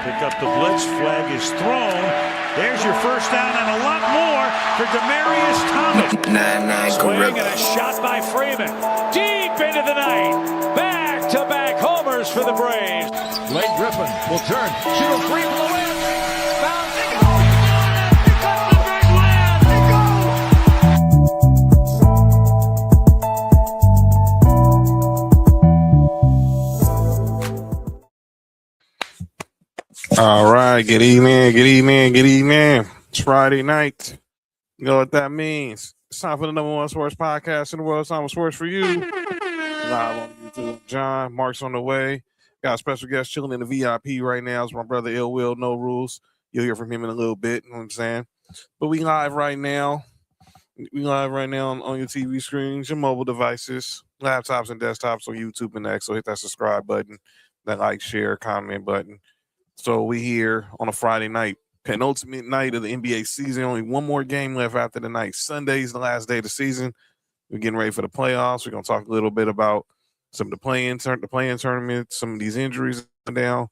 Pick up the blitz, flag is thrown. There's your first down and a lot more for Demaryius Thomas. Swing and a shot by Freeman. Deep into the night. Back-to-back homers for the Braves. Blake Griffin will turn. Shoot a three from the win. Bounce. They go. Pick up the big win. They go. All right. Good evening. It's Friday night. You know what that means. It's time for the number one sports podcast in the world. It's time for sports for you. Live on YouTube. John, Mark's on the way. Got a special guest chilling in the VIP right now. It's my brother Ill Will, No Rules. You'll hear from him in a little bit. You know what I'm saying? But we live right now. On your TV screens, your mobile devices, laptops and desktops on YouTube and X. So hit that subscribe button, that like, share, comment button. So we here on a Friday night, penultimate night of the NBA season. Only one more game left after the night. Sunday's the last day of the season. We're getting ready for the playoffs. We're going to talk a little bit about some of the play-in tournament, some of these injuries down.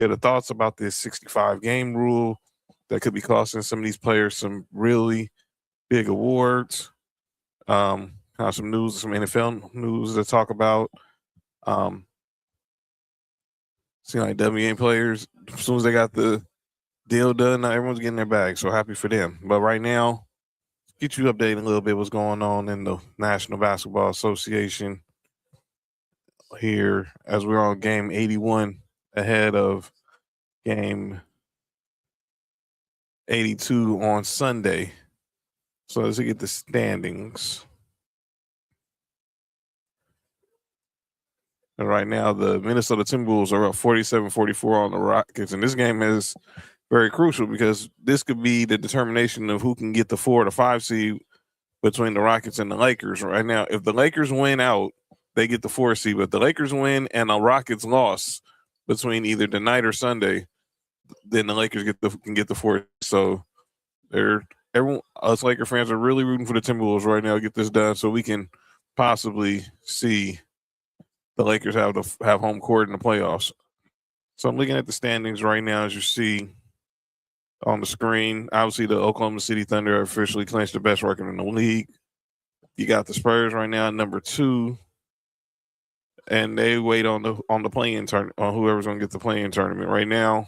Get the thoughts about this 65-game rule that could be costing some of these players some really big awards. Have some news, some NFL news to talk about. Seeing like WNBA players, as soon as they got the deal done, now everyone's getting their bag. So happy for them. But right now, get you updated a little bit what's going on in the National Basketball Association here as we're on game 81 ahead of game 82 on Sunday. So let's get the standings. And right now, the Minnesota Timberwolves are up 47-44 on the Rockets. And this game is very crucial because this could be the determination of who can get the 4 or the 5 seed between the Rockets and the Lakers. Right now, if the Lakers win out, they get the 4 seed. But if the Lakers win and the Rockets lost between either tonight or Sunday, then the Lakers can get the 4. So us Laker fans are really rooting for the Timberwolves right now to get this done so we can possibly see the Lakers have home court in the playoffs. So I'm looking at the standings right now, as you see on the screen. Obviously, the Oklahoma City Thunder are officially clinched the best record in the league. You got the Spurs right now at number 2, and they wait on the play-in tournament, on whoever's going to get the play-in tournament. Right now,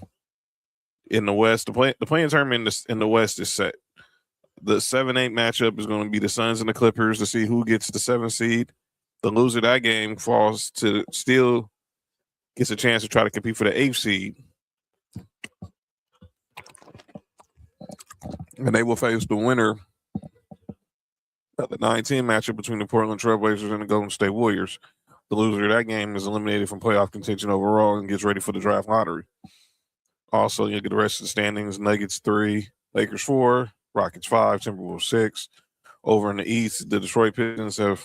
in the West, the play-in tournament in the West is set. The 7-8 matchup is going to be the Suns and the Clippers to see who gets the 7 seed. The loser of that game still gets a chance to try to compete for the 8th seed. And they will face the winner of the 9-10 matchup between the Portland Trailblazers and the Golden State Warriors. The loser of that game is eliminated from playoff contention overall and gets ready for the draft lottery. Also, you get the rest of the standings: Nuggets 3, Lakers 4, Rockets 5, Timberwolves 6. Over in the East, the Detroit Pistons have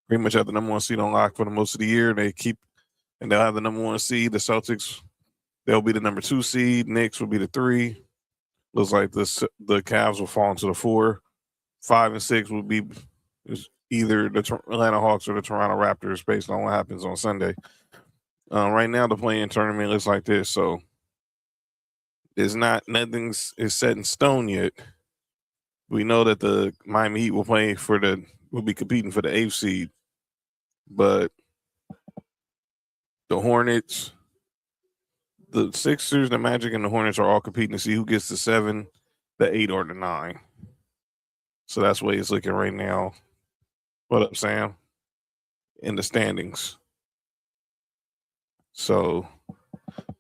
pretty much have the number 1 seed on lock for the most of the year. They'll have the number 1 seed. The Celtics, they'll be the number 2 seed. Knicks will be the 3. Looks like the Cavs will fall into the 4. 5 and 6 will be either the Atlanta Hawks or the Toronto Raptors, based on what happens on Sunday. Right now, the play-in tournament looks like this. So nothing is set in stone yet. We know that the Miami Heat will be competing for the 8th seed, but the Hornets, the Sixers, the Magic, and the Hornets are all competing to see who gets the 7, the 8, or the 9. So that's the way it's looking right now. What up, Sam? In the standings. So,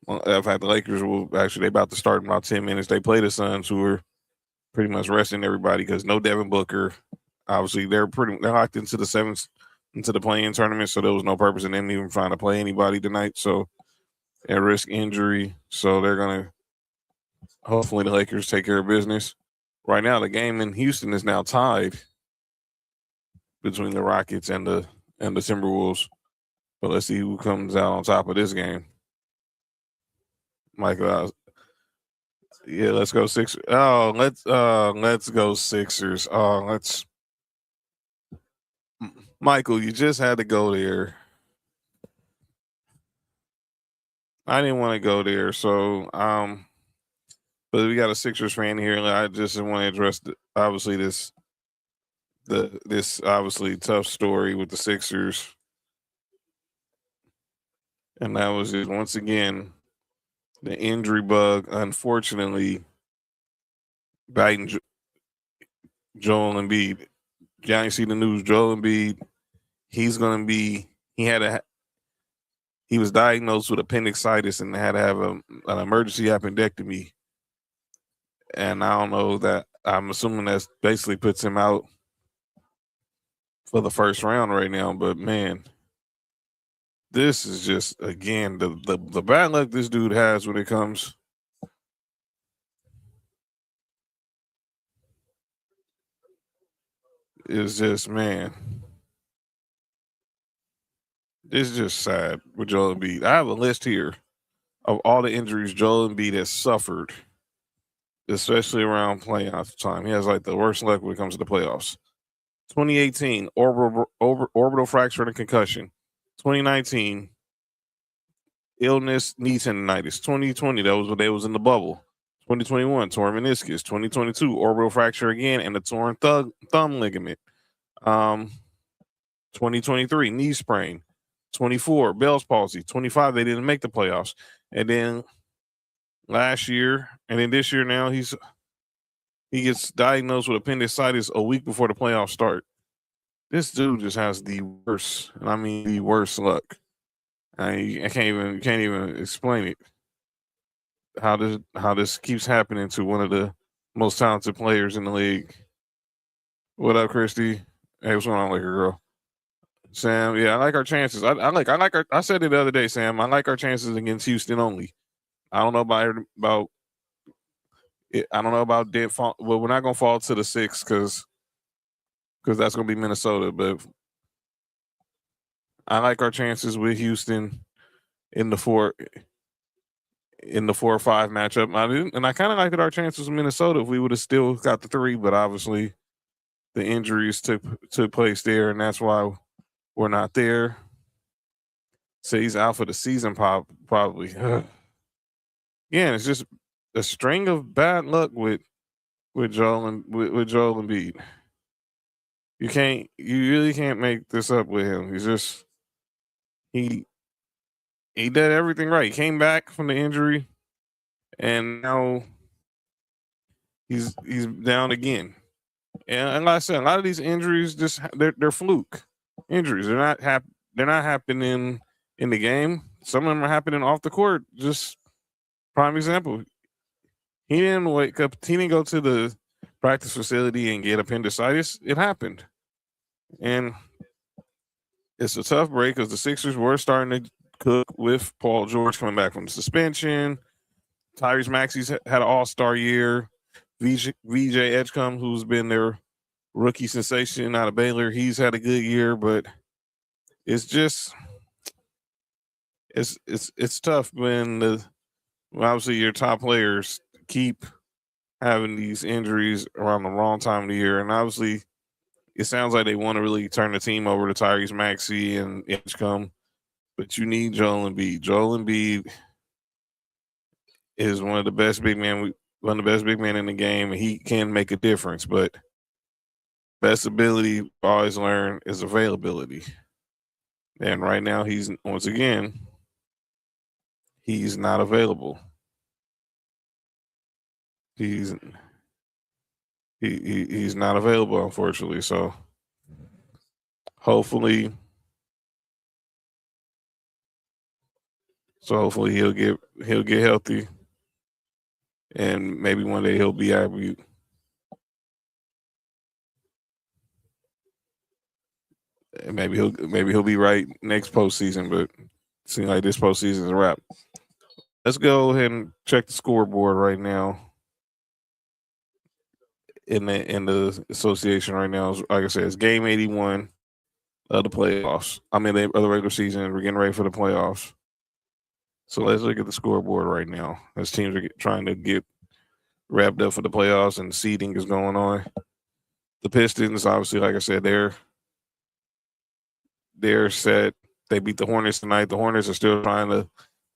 in fact, the Lakers they're about to start in about 10 minutes. They play the Suns, who are pretty much resting everybody because no Devin Booker. Obviously, they're locked into the 7th, into the play-in tournament, so there was no purpose in them even trying to play anybody tonight. So, at risk injury. So, they're going to hopefully the Lakers take care of business. Right now, the game in Houston is now tied between the Rockets and the Timberwolves. But let's see who comes out on top of this game. Michael. Yeah, let's go Sixers. Oh, let's go Sixers. Michael, you just had to go there. I didn't want to go there, so but we got a Sixers fan here, and I just want to address obviously this obviously tough story with the Sixers, and that was just once again the injury bug, unfortunately, biting Joel Embiid. Y'all ain't see the news. Joel Embiid, he's gonna be. He was diagnosed with appendicitis and had to have an emergency appendectomy. And I don't know that. I'm assuming that basically puts him out for the first round right now. But man, this is just again the bad luck this dude has when it comes. Is just man. It's just sad with Joel Embiid. I have a list here of all the injuries Joel Embiid has suffered, especially around playoff time. He has like the worst luck when it comes to the playoffs. 2018, orbital fracture and concussion. 2019, illness, knee tendonitis. 2020, that was when they was in the bubble. 2021, torn meniscus. 2022, orbital fracture again and a torn thumb ligament. 2023, knee sprain. 24, Bell's palsy. 25, they didn't make the playoffs. And then last year, and then this year now, he gets diagnosed with appendicitis a week before the playoffs start. This dude just has the worst, and I mean the worst luck. I can't even explain it. How this keeps happening to one of the most talented players in the league. What up, Christy? Hey, what's going on, Laker girl? Sam, yeah, I like our chances. I like our. I said it the other day, Sam. I like our chances against Houston only. I don't know about it. I don't know about dead fall. Well, we're not gonna fall to the 6 because that's gonna be Minnesota. But I like our chances with Houston in the 4 or 5 matchup. And I kind of liked our chances with Minnesota if we would have still got the 3, but obviously the injuries took place there, and that's why we're not there. So he's out for the season, probably. Yeah, it's just a string of bad luck with Joel and with Joel Embiid. You really can't make this up with him. He's just he did everything right. He came back from the injury, and now he's down again. And like I said, a lot of these injuries they're fluke injuries. They're not happening in the game. Some of them are happening off the court. Just prime example. He didn't wake up. He didn't go to the practice facility and get appendicitis. It happened, and it's a tough break because the Sixers were starting to cook with Paul George coming back from suspension. Tyrese Maxey's had an all-star year. VJ Edgecombe, who's been their rookie sensation out of Baylor, he's had a good year, but it's just it's tough when obviously your top players keep having these injuries around the wrong time of the year, and obviously it sounds like they want to really turn the team over to Tyrese Maxey and Edgecombe, but you need Joel Embiid. Joel Embiid is one of the best big men in the game, and he can make a difference. But best ability, always learn, is availability. And right now, he's not available. He's not available, unfortunately. So hopefully he'll get healthy, and maybe one day he'll be able. Maybe he'll be right next postseason, but it seems like this postseason is a wrap. Let's go ahead and check the scoreboard right now. In the association right now, like I said, it's game 81 of the playoffs. I mean, of the regular season. We're getting ready for the playoffs. So let's look at the scoreboard right now as teams are trying to get wrapped up for the playoffs and seeding is going on. The Pistons, obviously, like I said, they're set. They beat the Hornets tonight. The Hornets are still trying to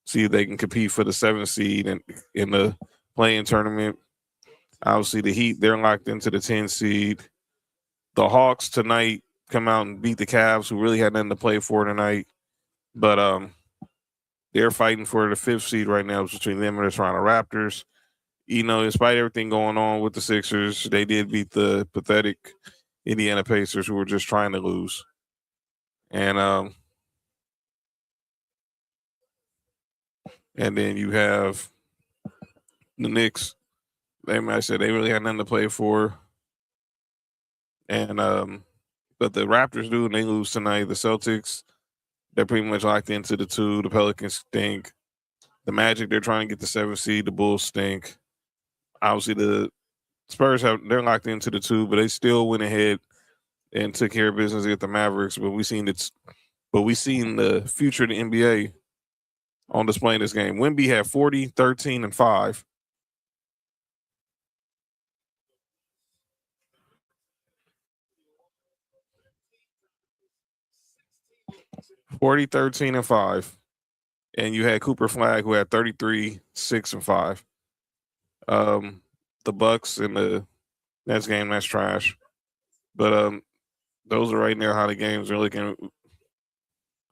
see if they can compete for the 7th seed in the play-in tournament. Obviously, the Heat, they're locked into the 10 seed. The Hawks tonight come out and beat the Cavs, who really had nothing to play for tonight. But they're fighting for the 5th seed right now. It's between them and the Toronto Raptors. You know, despite everything going on with the Sixers, they did beat the pathetic Indiana Pacers, who were just trying to lose. And then you have the Knicks. I said they really had nothing to play for. And but the Raptors do, and they lose tonight. The Celtics, they're pretty much locked into the 2. The Pelicans stink. The Magic, they're trying to get the 7th seed. The Bulls stink. Obviously, the Spurs they're locked into the 2, but they still went ahead and took care of business against the Mavericks. But we seen the future of the NBA on display in this game. Wemby had 40, 13, and 5. 40, 13, and 5. And you had Cooper Flag, who had 33, 6, and 5. The Bucks in the Nets game, that's trash. But those are right now how the games are looking.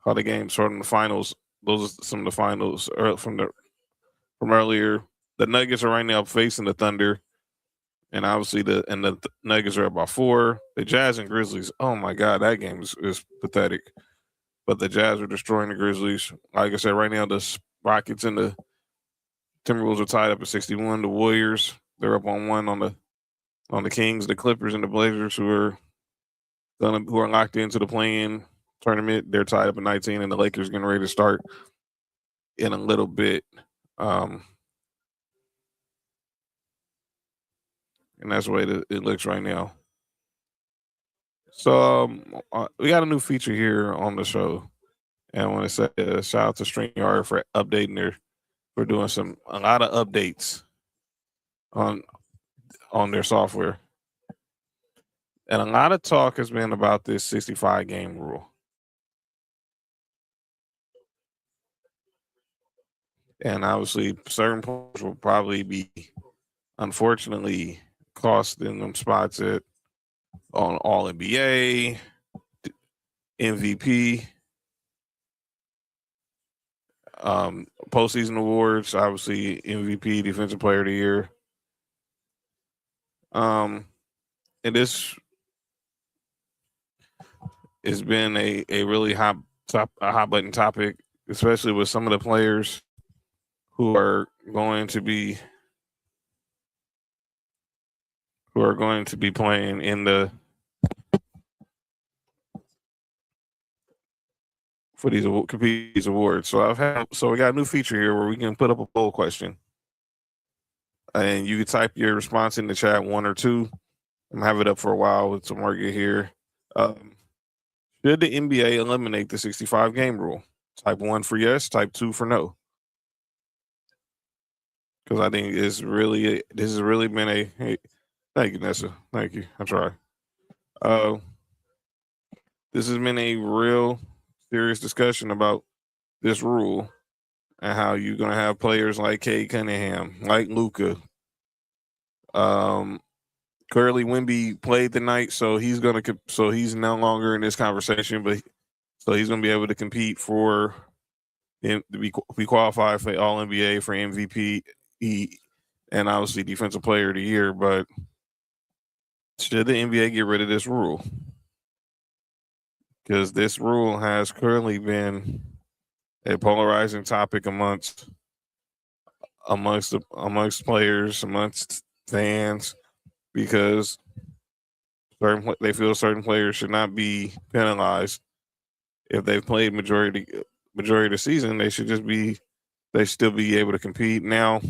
How the games from the finals. Those are some of the finals from earlier. The Nuggets are right now facing the Thunder, and obviously the Nuggets are up by 4. The Jazz and Grizzlies. Oh my God, that game is pathetic. But the Jazz are destroying the Grizzlies. Like I said, right now the Rockets and the Timberwolves are tied up at 61. The Warriors, they're up on 1 on the Kings. The Clippers and the Blazers, who are locked into the play-in tournament, they're tied up at 19, and the Lakers getting ready to start in a little bit. And that's the way it looks right now. So we got a new feature here on the show, and I want to say shout out to StreamYard for updating for doing a lot of updates on their software. And a lot of talk has been about this 65 game rule. And obviously, certain players will probably be, unfortunately, costing them spots on All NBA, MVP, postseason awards, obviously MVP, Defensive Player of the Year. And this has been a really hot button topic, especially with some of the players who are going to be playing in for these awards. So we got a new feature here where we can put up a poll question, and you can type your response in the chat, 1 or 2. I'm gonna have it up for a while with some work here. Should the NBA eliminate the 65 game rule? Type 1 for yes, type 2 for no. Because I think this has really been hey, thank you, Nessa. Thank you. I try. This has been a real serious discussion about this rule and how you're gonna have players like Cade Cunningham, like Luka. Clearly Wemby played tonight, so he's no longer in this conversation, but so he's gonna be able to compete for to be qualified for All NBA, for MVP, and obviously Defensive Player of the Year. But should the NBA get rid of this rule? Because this rule has currently been a polarizing topic amongst players, amongst fans, because they feel certain players should not be penalized if they've played majority of the season. They should still be able to compete. Now,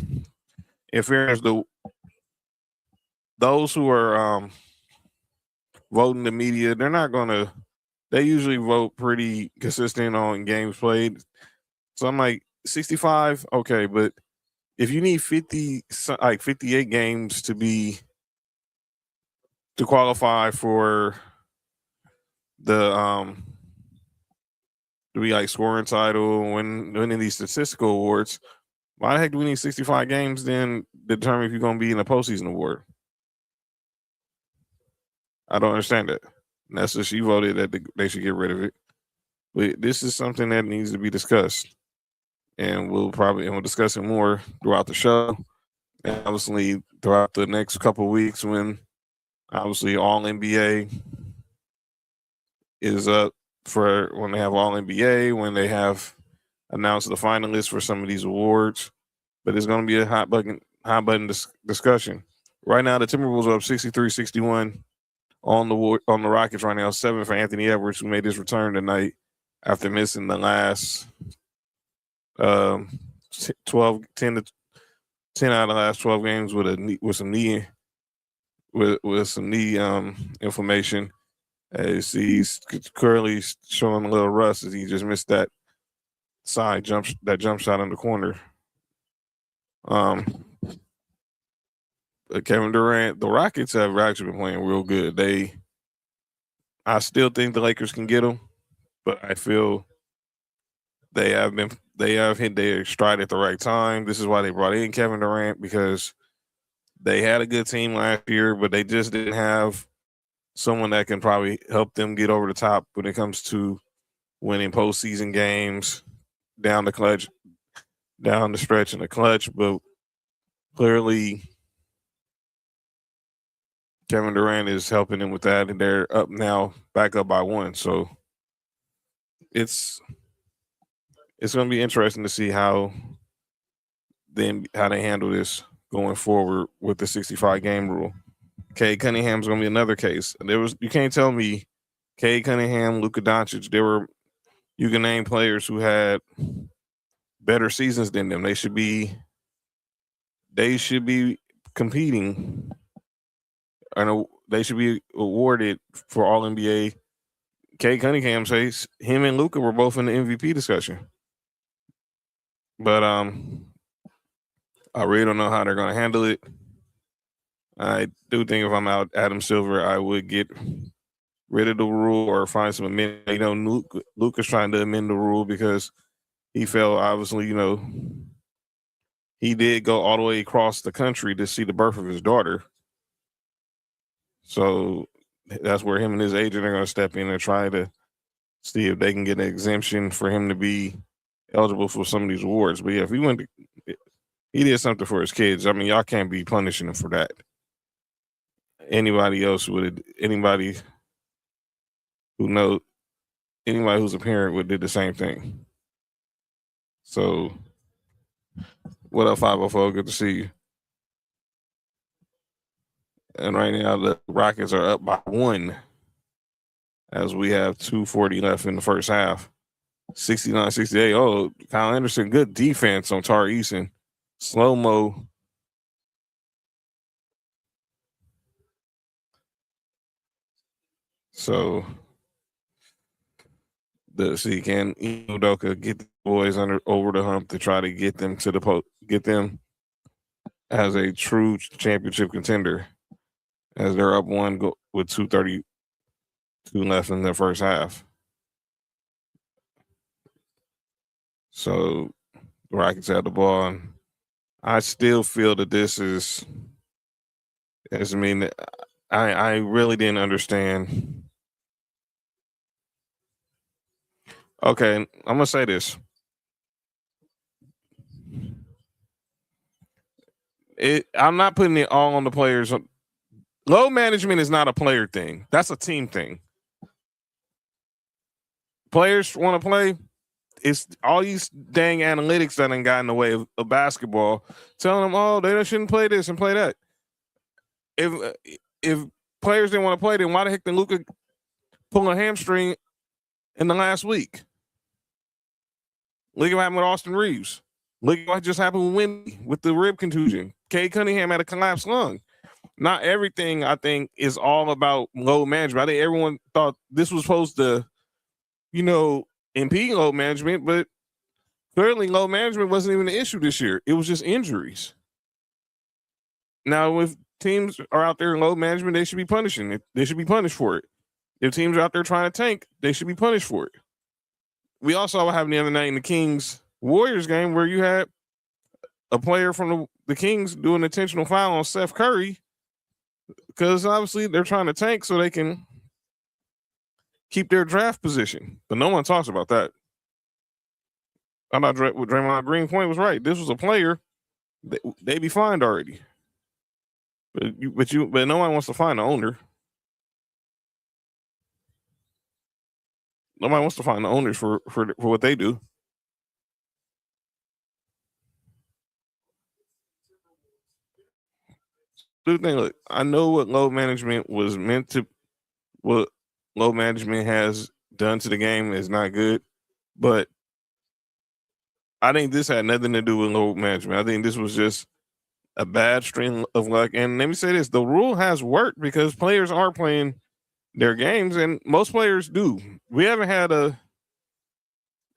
in fairness, those who are voting the media, they usually vote pretty consistent on games played. So I'm like, 65, okay, but if you need 58 games to qualify for the to be like scoring title, winning these statistical awards, why the heck do we need 65 games then to determine if you're going to be in a postseason award? I don't understand that. And that's what she voted that they should get rid of it. But this is something that needs to be discussed, and we'll discuss it more throughout the show, and obviously throughout the next couple of weeks when obviously All NBA is up for when they have All NBA, when they have announced the finalists for some of these awards. But it's going to be a hot button discussion. Right now, the Timberwolves are up 63-61 on the Rockets right now. 7 for Anthony Edwards, who made his return tonight after missing the last 10 out of the last 12 games with some knee inflammation. As he's currently showing a little rust as he just missed that jump shot in the corner. Kevin Durant, the Rockets have actually been playing real good. I still think the Lakers can get them, but I feel they have hit their stride at the right time. This is why they brought in Kevin Durant, because they had a good team last year, but they just didn't have someone that can probably help them get over the top when it comes to winning postseason games down the stretch in the clutch. But clearly, Kevin Durant is helping them with that, and they're up now, back up by 1. So it's going to be interesting to see how they handle this going forward with the 65 game rule. Cade Cunningham's going to be another case. You can't tell me Cade Cunningham, Luka Doncic, you can name players who had better seasons than them. They should be competing, and they should be awarded for All NBA. Cade Cunningham says him and Luka were both in the MVP discussion. But I really don't know how they're going to handle it. I do think if I'm out Adam Silver, I would get rid of the rule or find some amendment. Luka's trying to amend the rule because he felt, obviously, he did go all the way across the country to see the birth of his daughter. So that's where him and his agent are going to step in and try to see if they can get an exemption for him to be eligible for some of these awards. But yeah, if he did something for his kids, I mean, y'all can't be punishing him for that. Anybody who's a parent would do the same thing. So what up, 504? Good to see you. And right now the Rockets are up by 1 as we have 2:40 left in the first half. 69-68. Oh, Kyle Anderson, good defense on Tari Eason. Slow-mo. So can Udoka get the boys over the hump to try to get them to get them as a true championship contender, as they're up 1 with 2:32 left in the first half. So the Rockets have the ball, and I still feel that this is. I really didn't understand. Okay, I'm gonna say this. I'm not putting it all on the players. Load management is not a player thing. That's a team thing. Players want to play. It's all these dang analytics that ain't got in the way of basketball, telling them, oh, they shouldn't play this and play that. If players didn't want to play, then why the heck did Luka pull a hamstring in the last week? Look at what happened with Austin Reeves. Look at what just happened with Wendy with the rib contusion. Cade Cunningham had a collapsed lung. Not everything, I think, is all about load management. I think everyone thought this was supposed to, impede load management, but Clearly, load management wasn't even an issue this year. It was just injuries. Now, if teams are out there in load management, they should be punishing it. They should be punished for it. If teams are out there trying to tank, they should be punished for it. We also saw what happened the other night in the Kings Warriors game where you had a player from the Kings do an intentional foul on Steph Curry because obviously they're trying to tank so they can keep their draft position. But no one talks about that. I thought Draymond Green point was right. This was a player, they'd be fined already. But no one wants to find the owner. Nobody wants to find the owners for what they do. Do thing. Look, I know what load management was meant to. What load management has done to the game is not good, but I think this had nothing to do with load management. I think this was just a bad string of luck. And let me say this: the rule has worked because players are playing their games, and most players do. We haven't had an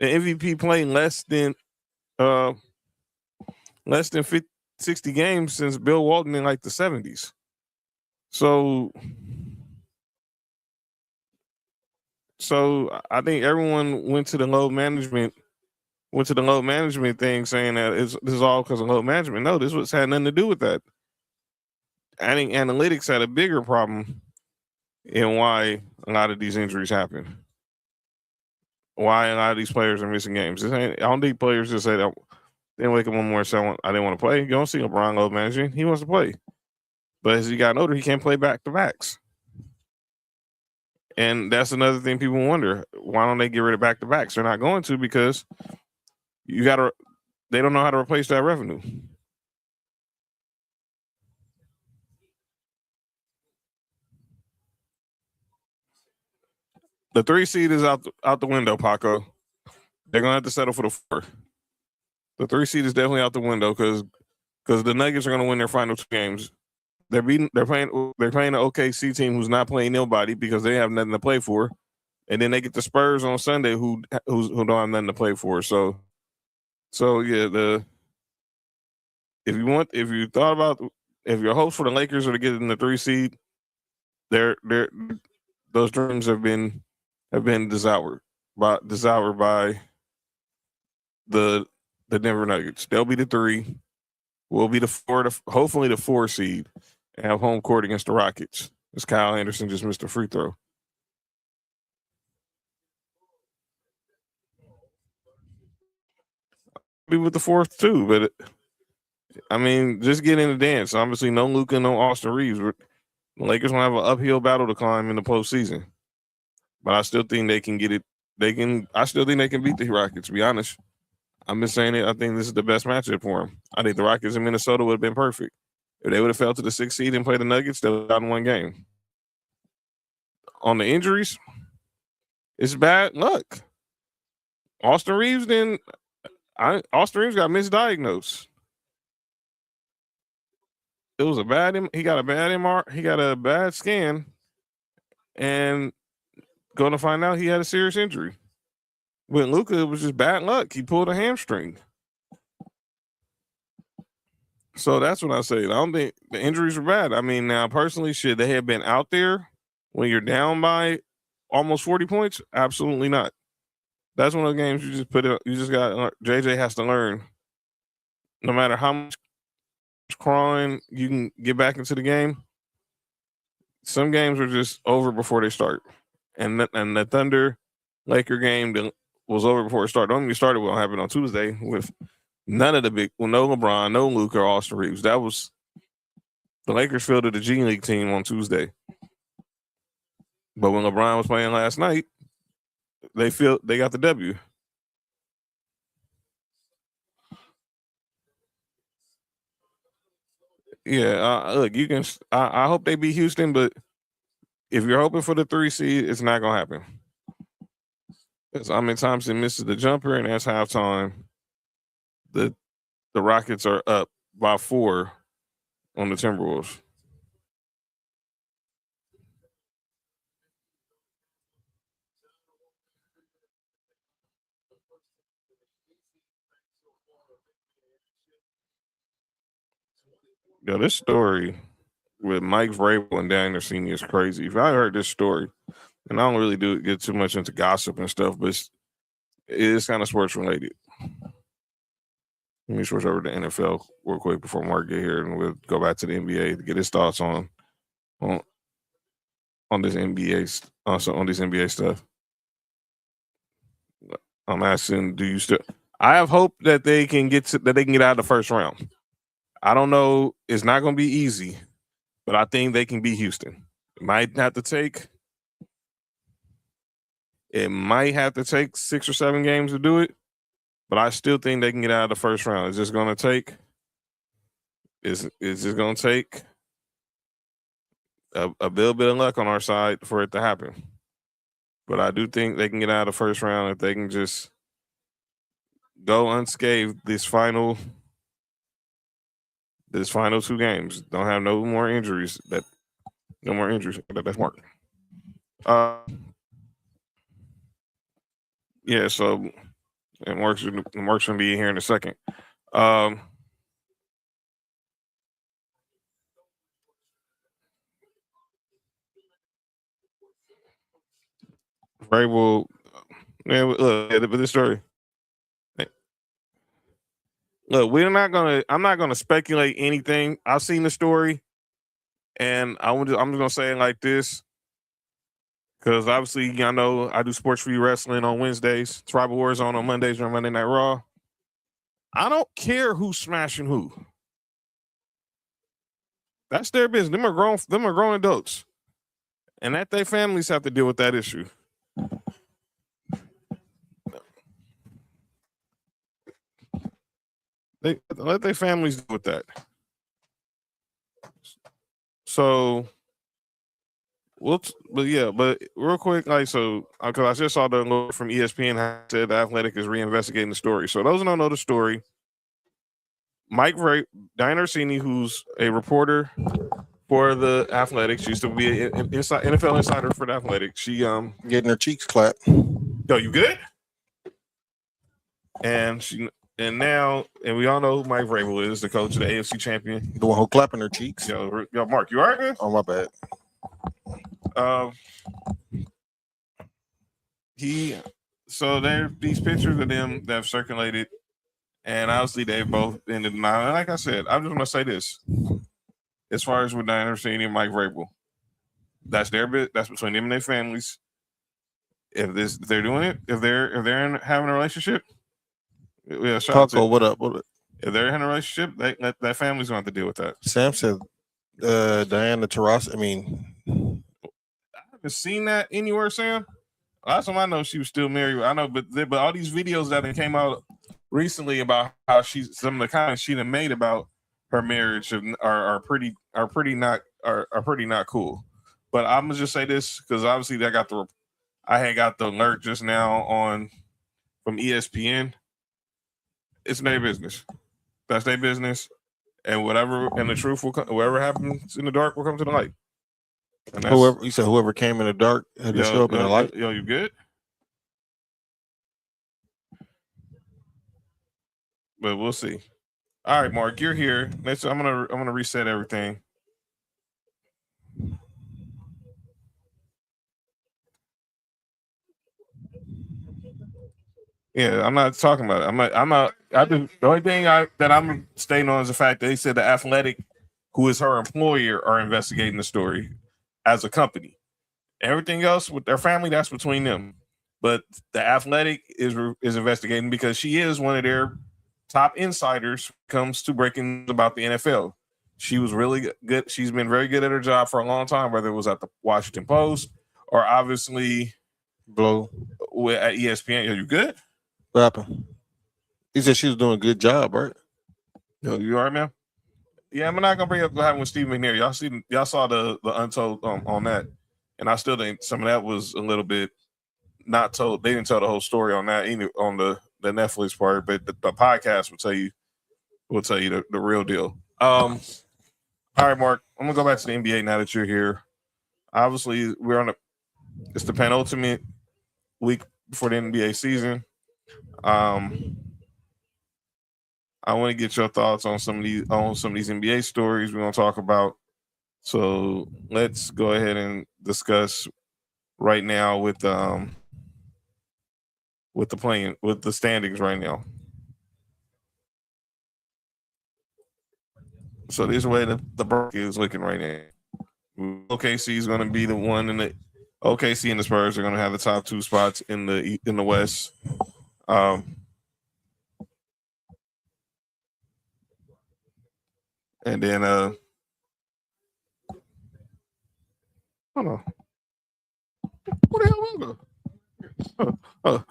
MVP playing less than 60 games since Bill Walton in like the 70s. So I think everyone went to the load management thing saying that this is all because of load management. No, this was had nothing to do with that. I think analytics had a bigger problem in why a lot of these injuries happen. Why a lot of these players are missing games. I don't think players just say that they wake up one more and say I didn't want to play. You don't see LeBron load managing. He wants to play. But as he got older, he can't play back-to-backs. And that's another thing people wonder. Why don't they get rid of back-to-backs? They're not going to because they don't know how to replace that revenue. The 3 seed is out the window, Paco. They're gonna have to settle for the 4. The 3 seed is definitely out the window because the Nuggets are gonna win their final 2 games. They're playing an OKC team who's not playing nobody because they have nothing to play for, and then they get the Spurs on Sunday who don't have nothing to play for. So yeah, if your hopes for the Lakers are to get in the 3 seed, those dreams have been devoured by the Denver Nuggets. They'll be the 3. We'll be the 4, hopefully the 4 seed, and have home court against the Rockets. As Kyle Anderson just missed a free throw. Be with the 4th too, but I mean, just get in the dance. Obviously, no Luka, no Austin Reeves. The Lakers will have an uphill battle to climb in the postseason, but I still think they can get it. I still think they can beat the Rockets. To be honest, I'm just saying it. I think this is the best matchup for them. I think the Rockets in Minnesota would have been perfect. If they would have fell to the 6th seed and played the Nuggets, they would have gotten 1 game. On the injuries, it's bad luck. Austin Reeves got misdiagnosed. It was he got a bad MR, he got a bad scan, and going to find out he had a serious injury. With Luka, it was just bad luck. He pulled a hamstring. So that's what I say. I don't think the injuries were bad. I mean, now personally, should they have been out there when you're down by almost 40 points? Absolutely not. That's one of the games you just put it. You just got JJ has to learn. No matter how much crying you can get back into the game, some games are just over before they start. And the Thunder Laker game was over before it started. Don't even start what happened on Tuesday with no LeBron, no Luka, or Austin Reeves. That was the Lakers fielded the G League team on Tuesday. But when LeBron was playing last night, they got the W. Yeah, look, you can. I hope they beat Houston, but if you're hoping for the 3 seed, it's not gonna happen. Because Thompson misses the jumper, and that's halftime. The Rockets are up by 4 on the Timberwolves. Yo, this story with Mike Vrabel and Daniel Senior is crazy. If I heard this story, and I don't really get too much into gossip and stuff, but it's kind of sports related. Let me switch over to NFL real quick before Mark get here, and we'll go back to the NBA to get his thoughts on this NBA on this NBA stuff. I'm asking, do you still? I have hope that they can get out of the first round. I don't know. It's not going to be easy, but I think they can beat Houston. It might have to take 6 or 7 games to do it, but I still think they can get out of the first round. It's just going to take. It's just going to take a little bit of luck on our side for it to happen. But I do think they can get out of the first round if they can just go unscathed this final 2 games. Don't have no more injuries. That's Mark. Yeah, so and Mark's gonna be here in a second. Vrabel, man, look at this story. Look, I'm not gonna speculate anything. I've seen the story, and I'm just gonna say it like this, because obviously, I know I do Sports for You Wrestling on Wednesdays, Tribal Warzone on Mondays, or Monday Night Raw. I don't care who's smashing who. That's their business. Them are grown adults, and that their families have to deal with that issue. They let their families deal with that. So, but real quick, like, so because I just saw the alert from ESPN said the Athletic is reinvestigating the story. So those who don't know the story, Diana Orsini, who's a reporter for the Athletic, she used to be an NFL insider for the Athletic. She getting her cheeks clapped. Yo, you good? And now we all know who Mike Vrabel is, the coach of the AFC champion. The one who clapping her cheeks. Yo, Mark, you all right, man? Oh, my bad. There these pictures of them that have circulated, and obviously they've both been in denial. And like I said, I'm just gonna say this: as far as with Diana Orsini and Mike Vrabel, that's their bit. That's between them and their families. If they're doing it, if they're having a relationship, yeah, Taco, what up? If they're in a relationship, that family's going to have to deal with that. Sam said, Diana Taurasi. I mean, I haven't seen that anywhere, Sam. Last time I know, she was still married. I know, but all these videos that came out recently about how some of the comments she done made about her marriage are pretty not cool. But I'm gonna just say this because obviously I had got the alert just now from ESPN. It's their business. That's their business, and the truth will come. Whatever happens in the dark will come to the light. And whoever came in the dark had to show up in the light. Yo, you good? But we'll see. All right, Mark, you're here. I'm gonna reset everything. Yeah, I'm not talking about it. The only thing that I'm staying on is the fact that they said the Athletic, who is her employer, are investigating the story as a company. Everything else with their family, that's between them. But the Athletic is investigating because she is one of their top insiders when it comes to breaking about the NFL. She was really good. She's been very good at her job for a long time, whether it was at the Washington Post or obviously at ESPN. Are you good? What happened? He said she was doing a good job, right? Yo, you all right, man? Yeah, I'm not gonna bring up what happened with Steve McNair. Y'all saw the untold on that, and I still think some of that was a little bit not told. They didn't tell the whole story on that either on the Netflix part, but the podcast will tell you the real deal. All right, Mark, I'm gonna go back to the NBA now that you're here. Obviously, it's the penultimate week before the NBA season. I want to get your thoughts on some of these NBA stories we're gonna talk about. So let's go ahead and discuss right now with the standings right now. So this is the way the bracket is looking right now. OKC is going to be the one in the OKC and the Spurs are going to have the top 2 spots in the West. And then hold on. What the hell is that?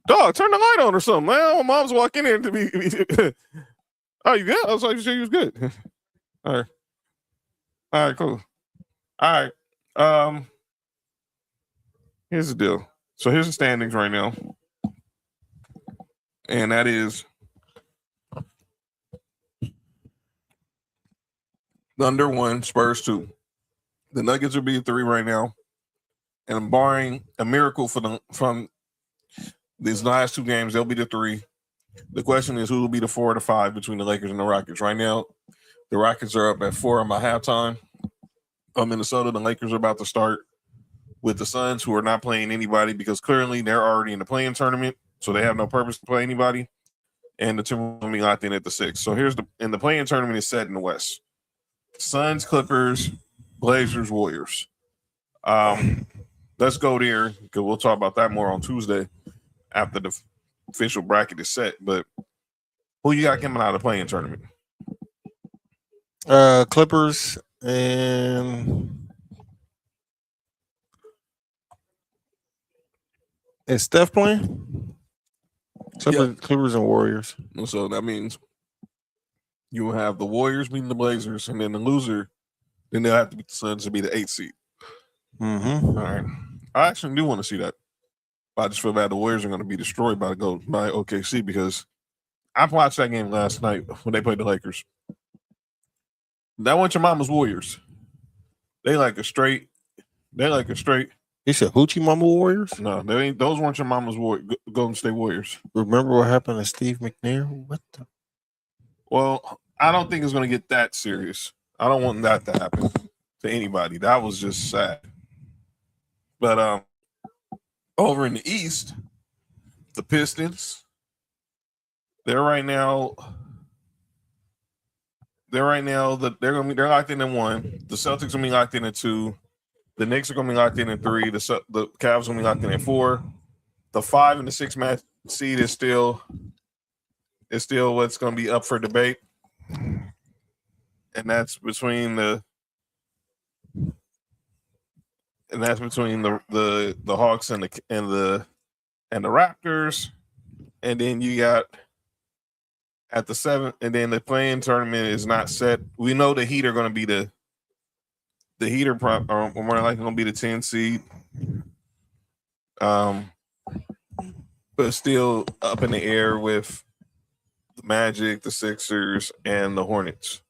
Dog, turn the light on or something. Man, my mom's walking in to be oh, you good? I was like, you sure you was good. All right, cool. All right. Here's the deal. So here's the standings right now. And that is Thunder 1, Spurs 2. The Nuggets will be 3 right now. And barring a miracle from these last 2 games, they'll be the 3. The question is who will be the 4 or the 5 between the Lakers and the Rockets. Right now, the Rockets are up at 4 by halftime. Minnesota, the Lakers are about to start with the Suns, who are not playing anybody because clearly they're already in the play-in tournament, so they have no purpose to play anybody. And the Timberwolves will be locked in at the 6. So the play-in tournament is set in the West. Suns, Clippers, Blazers, Warriors. Let's go there because we'll talk about that more on Tuesday after the official bracket is set. But who you got coming out of the play-in tournament? Clippers and is Steph playing? Clippers and Warriors. So that means you will have the Warriors beating the Blazers, and then the loser, then they'll have to beat the Suns to be the 8th seed. Mm-hmm. All right. I actually do want to see that. But I just feel bad the Warriors are going to be destroyed by OKC because I watched that game last night when they played the Lakers. That wasn't your mama's Warriors. They like a straight. You said Hoochie Mama Warriors? No, they ain't. Those weren't your mama's Golden State Warriors. Remember what happened to Steve McNair? What the? Well, I don't think it's going to get that serious. I don't want that to happen to anybody. That was just sad. But over in the East, the Pistons, they're locked in at 1. The Celtics will be locked in at 2. The Knicks are going to be locked in at 3. The Cavs will be locked in at 4. The 5 and the 6 match seed is still what's going to be up for debate, and that's between the Hawks and the Raptors, and then you got at the 7th, and then the play-in tournament is not set. We know the Heat are going to be the Heat are more likely going to be the 10 seed, but still up in the air with the Magic, the Sixers, and the Hornets.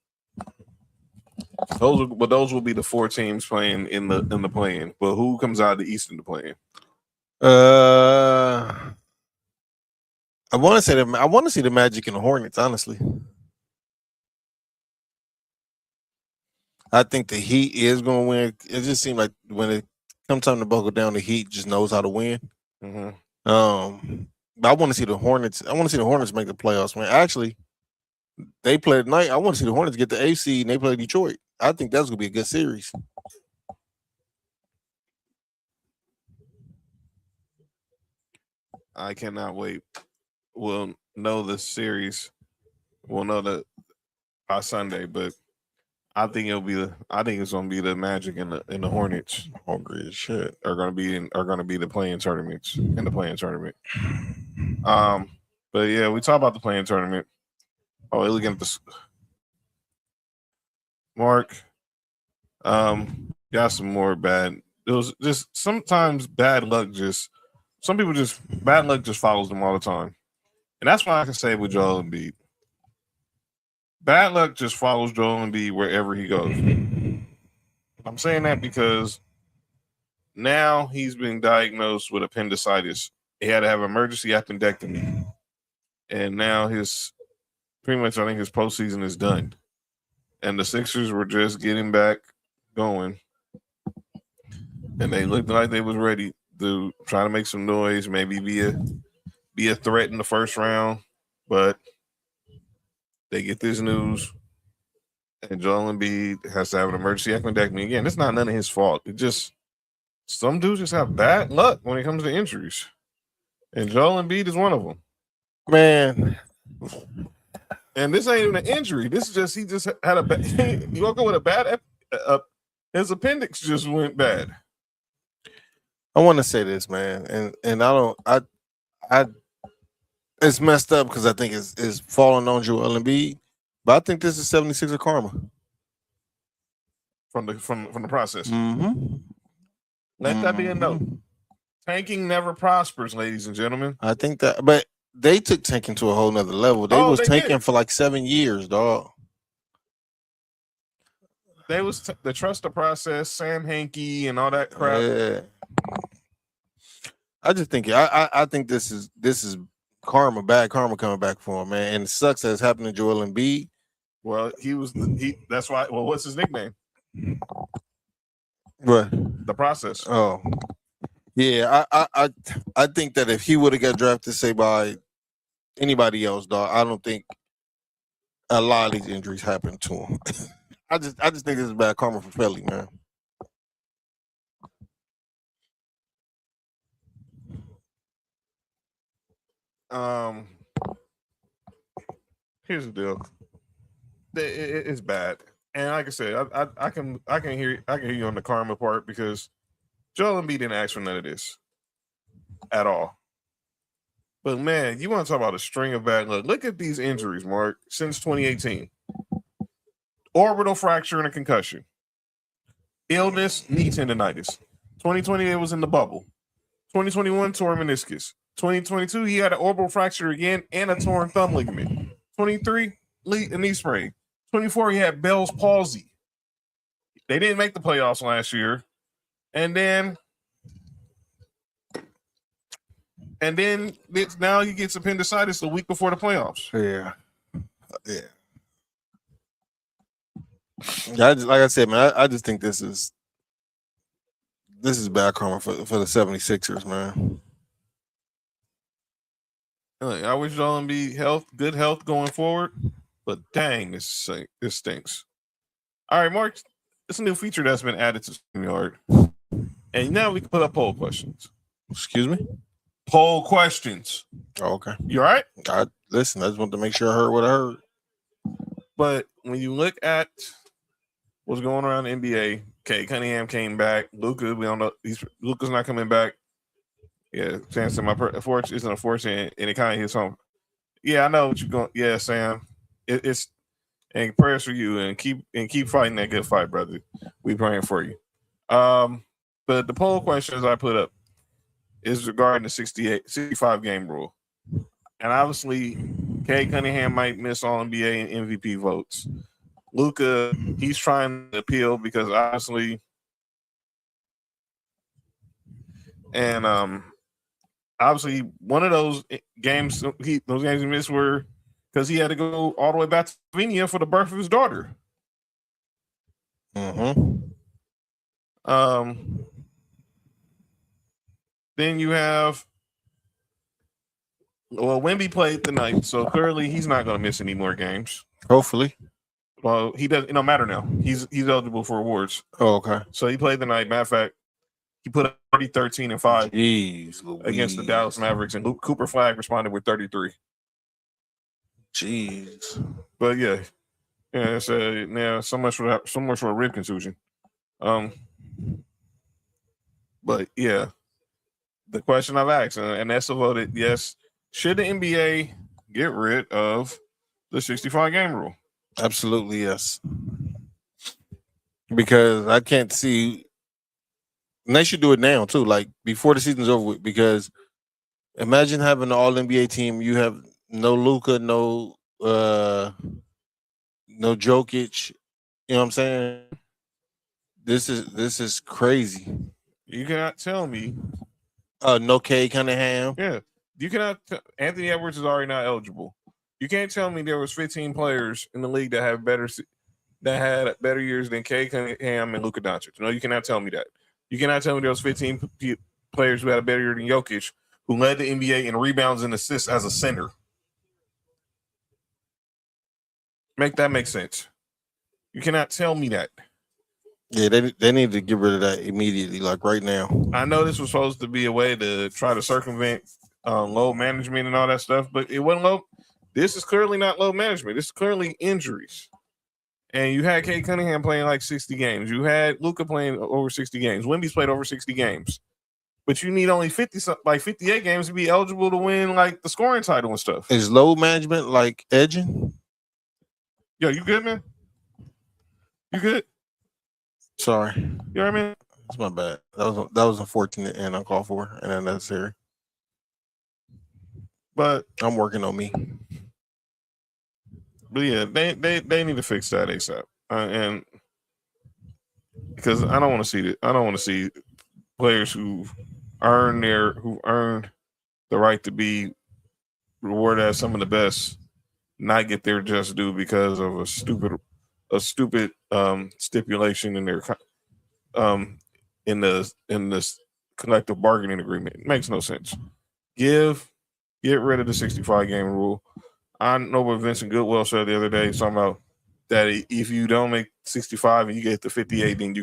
Those will be the 4 teams playing in the play-in. But who comes out of the East in the play-in? I want to see the Magic and the Hornets. Honestly, I think the Heat is going to win. It just seems like when it comes time to buckle down, the Heat just knows how to win. Mm-hmm. But I want to see the Hornets. I want to see the Hornets make the playoffs. Man, actually, they play tonight. I want to see the Hornets get the AC and they play Detroit. I think that's going to be a good series. I cannot wait. We'll know the series. We'll know that by Sunday, but I think it's going to be the Magic and the Hornets. Hungry as shit. Are going to be the play-in tournaments in the play-in tournament. But yeah, we talk about the play-in tournament. Oh, looking at this, Mark. Got some more bad. It was just sometimes bad luck. Bad luck just follows them all the time, and that's why I can say with Joel Embiid, bad luck just follows Joel Embiid wherever he goes. I'm saying that because now he's been diagnosed with appendicitis. He had to have emergency appendectomy, and now his pretty much I think his postseason is done. And the Sixers were just getting back going. And they looked like they was ready to try to make some noise, maybe be a threat in the first round. But they get this news, and Joel Embiid has to have an emergency appendectomy. Again, it's not none of his fault. It just some dudes just have bad luck when it comes to injuries. And Joel Embiid is one of them. Man. And this ain't even an injury. This is just he just had a bad. You woke up with a bad. His appendix just went bad. I want to say this, man, and I it's messed up because I think it's falling on Joel Embiid, but I think this is 76er karma From the process. Mm-hmm. Let that be a note. Tanking never prospers, ladies and gentlemen. I think that, but they took tanking to a whole nother level. They was tanking for like 7 years, dog. They was the trust the process, Sam Hinkie, and all that crap. Yeah. I just think I think this is karma, bad karma coming back for him, man. And it sucks that it's happened to Joel Embiid. Well, that's why. Well, what's his nickname? What? The process. Oh, yeah. I think that if he would have got drafted, say by anybody else, dog, I don't think a lot of these injuries happened to him. I just think this is bad karma for Philly, man. Here's the deal. It's bad, and like I said, I can hear you on the karma part because Joel Embiid didn't ask for none of this at all. But man, you want to talk about a string of bad luck? Look at these injuries, Mark, since 2018: orbital fracture and a concussion, illness, knee tendonitis. 2020, it was in the bubble. 2021, torn meniscus. 2022, he had an orbital fracture again and a torn thumb ligament. 23, a knee sprain. 24, he had Bell's palsy. They didn't make the playoffs last year. And then now he gets appendicitis the week before the playoffs. Yeah. Like I said, man, I just think this is bad karma for the 76ers, man. I wish Joel Embiid good health going forward, but dang, this stinks. All right, Mark, it's a new feature that's been added to StreamYard, and now we can put up poll questions. Excuse me? Poll questions. Oh, okay. You all right? Listen, I just want to make sure I heard what I heard. But when you look at what's going around the NBA, okay, Cunningham came back. Luka, we don't know. Luka's not coming back. Yeah, Sam said my fortune isn't a fortune, and it kind of hits home. Yeah, I know what you're going. Yeah, Sam, it's and prayers for you, and keep fighting that good fight, brother. We praying for you. But the poll questions I put up is regarding the 65 game rule, and obviously, Cade Cunningham might miss all NBA and MVP votes. Luka, he's trying to appeal because obviously, and obviously, one of those games he missed were because he had to go all the way back to Slovenia for the birth of his daughter. Mm-hmm. Then you have Wemby played tonight, so clearly he's not going to miss any more games. Hopefully. Well, he doesn't. It don't matter now. He's eligible for awards. Oh, okay. So he played tonight. Matter of fact, he put up 30, 13, and 5 against the Dallas Mavericks, and Cooper Flag responded with 33. Jeez. But yeah, it's so much for a rib contusion. But yeah, the question I've asked, and Nessa voted yes. Should the NBA get rid of the 65 game rule? Absolutely yes. Because I can't see. And they should do it now too, like before the season's over with. Because imagine having an All NBA team. You have no Luka, no Jokic. You know what I'm saying? This is crazy. You cannot tell me. No Cade Cunningham. Yeah, you cannot. Anthony Edwards is already not eligible. You can't tell me there was 15 players in the league that had better years than Kay Cunningham and Luka Doncic. No, you cannot tell me that. You cannot tell me there was 15 players who had a better year than Jokic, who led the NBA in rebounds and assists as a center. Make that make sense. You cannot tell me that. Yeah, they need to get rid of that immediately, like right now. I know this was supposed to be a way to try to circumvent load management and all that stuff, but it wasn't low. This is clearly not load management. This is clearly injuries. And you had Kay Cunningham playing like 60 games. You had Luka playing over 60 games. Wemby's played over 60 games. But you need only 58 games to be eligible to win like the scoring title and stuff. Is load management like edging? Yo, you good, man? You good? Sorry. You know what I mean? That's my bad. That was unfortunate and uncalled for and unnecessary. But I'm working on me. But yeah, they need to fix that ASAP. And because I don't want to see that. I don't want to see players who earned the right to be rewarded as some of the best not get their just due because of a stupid stipulation in their in this collective bargaining agreement. It makes no sense. Get rid of the 65 game rule. I know what Vincent Goodwill said the other day, talking about that if you don't make 65 and you get to 58, then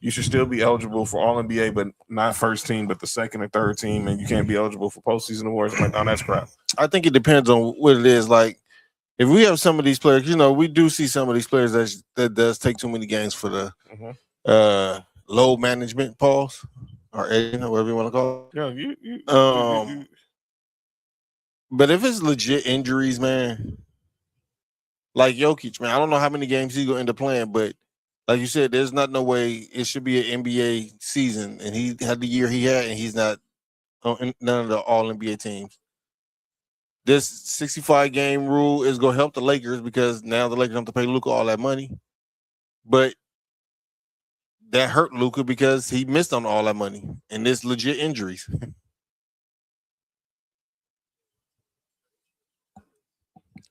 you should still be eligible for All NBA, but not first team, but the second and third team, and you can't be eligible for postseason awards. I'm like, no, that's crap. I think it depends on what it is. Like, if we have some of these players, we do see some of these players that does take too many games for the load management pause or whatever you want to call it. Yeah, But if it's legit injuries, man, like Jokic, man, I don't know how many games he's gonna end up playing, but like you said, there's not no way it should be an NBA season, and he had the year he had, and he's not on none of the All NBA teams. This 65 game rule is gonna help the Lakers because now the Lakers don't have to pay Luka all that money, but that hurt Luka because he missed on all that money, and there's legit injuries.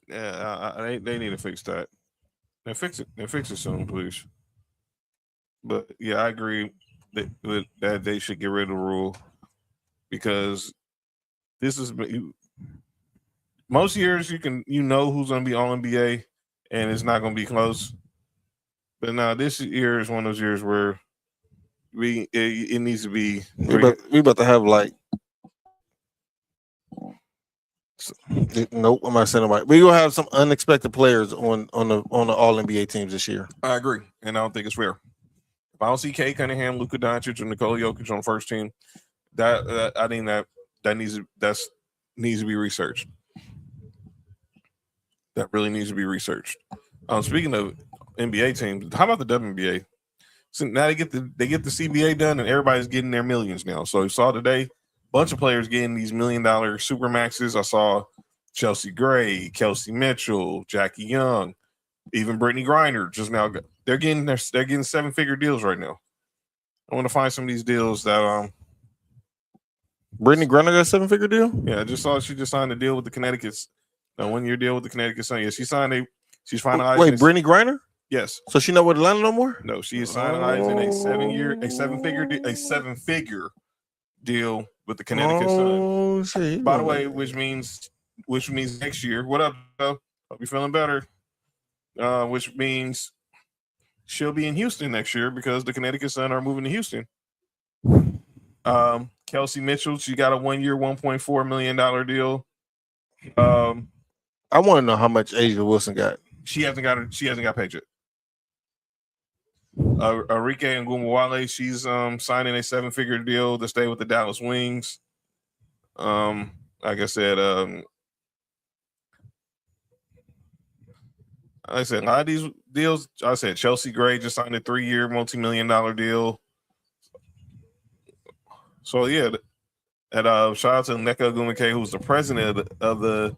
Yeah, they need to fix that. And fix it soon, please. But yeah, I agree that they should get rid of the rule because this is most years who's going to be All NBA and it's not going to be close. But now this year is one of those years where it needs to be. We about to have like. Nope, I'm not saying nobody. We're gonna have some unexpected players on the All NBA teams this year. I agree, and I don't think it's fair. If I don't see Kay Cunningham, Luka Doncic, and Nikola Jokic on the first team, I think that needs to be researched. That really needs to be researched. Speaking of NBA teams, how about the WNBA? So now they get the CBA done, and everybody's getting their millions now. So you saw today. Bunch of players getting these $1 million super maxes. I saw Chelsea Gray, Kelsey Mitchell, Jackie Young, even Brittany Griner. Just now, they're getting 7-figure deals right now. I want to find some of these deals that Brittany Griner got a 7-figure deal. Yeah, I just saw she just signed a deal with the Connecticut's. A 1-year deal with the Connecticut Sun. Yeah, she's finalizing. Wait, Brittany Griner? Yes. So she not with Atlanta no more? No, she is finalizing a 7-figure deal with the Connecticut Sun. Shit. By the way, which means next year. What up, Joe? Hope you're feeling better. Which means she'll be in Houston next year because the Connecticut Sun are moving to Houston. Kelsey Mitchell, she got a 1-year, $1.4 million deal. I want to know how much Asia Wilson got. She hasn't got paid yet. Arike Ngumwale, she's signing a 7-figure deal to stay with the Dallas Wings. Like I said, a lot of these deals. I said Chelsea Gray just signed a 3-year, multi-million-dollar deal. So yeah, and shout out to Nneka Ogwumike, who's the president of the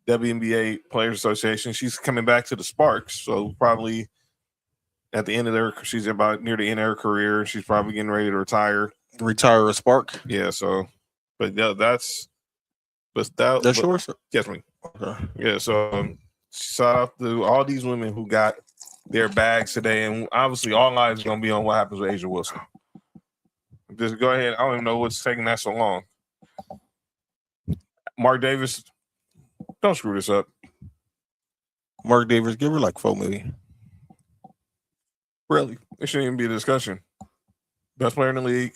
WNBA Players Association. She's coming back to the Sparks, so probably at the end of she's about near the end of her career. She's probably getting ready to retire. Retire a Spark. Yeah. So, but yeah, that's yours. Yes, me. Yeah, so shout out to all these women who got their bags today, and obviously all eyes are gonna be on what happens with Asia Wilson. Just go ahead. I don't even know what's taking that so long. Mark Davis, don't screw this up. Mark Davis, give her like $4 million. Really, it shouldn't even be a discussion. Best player in the league.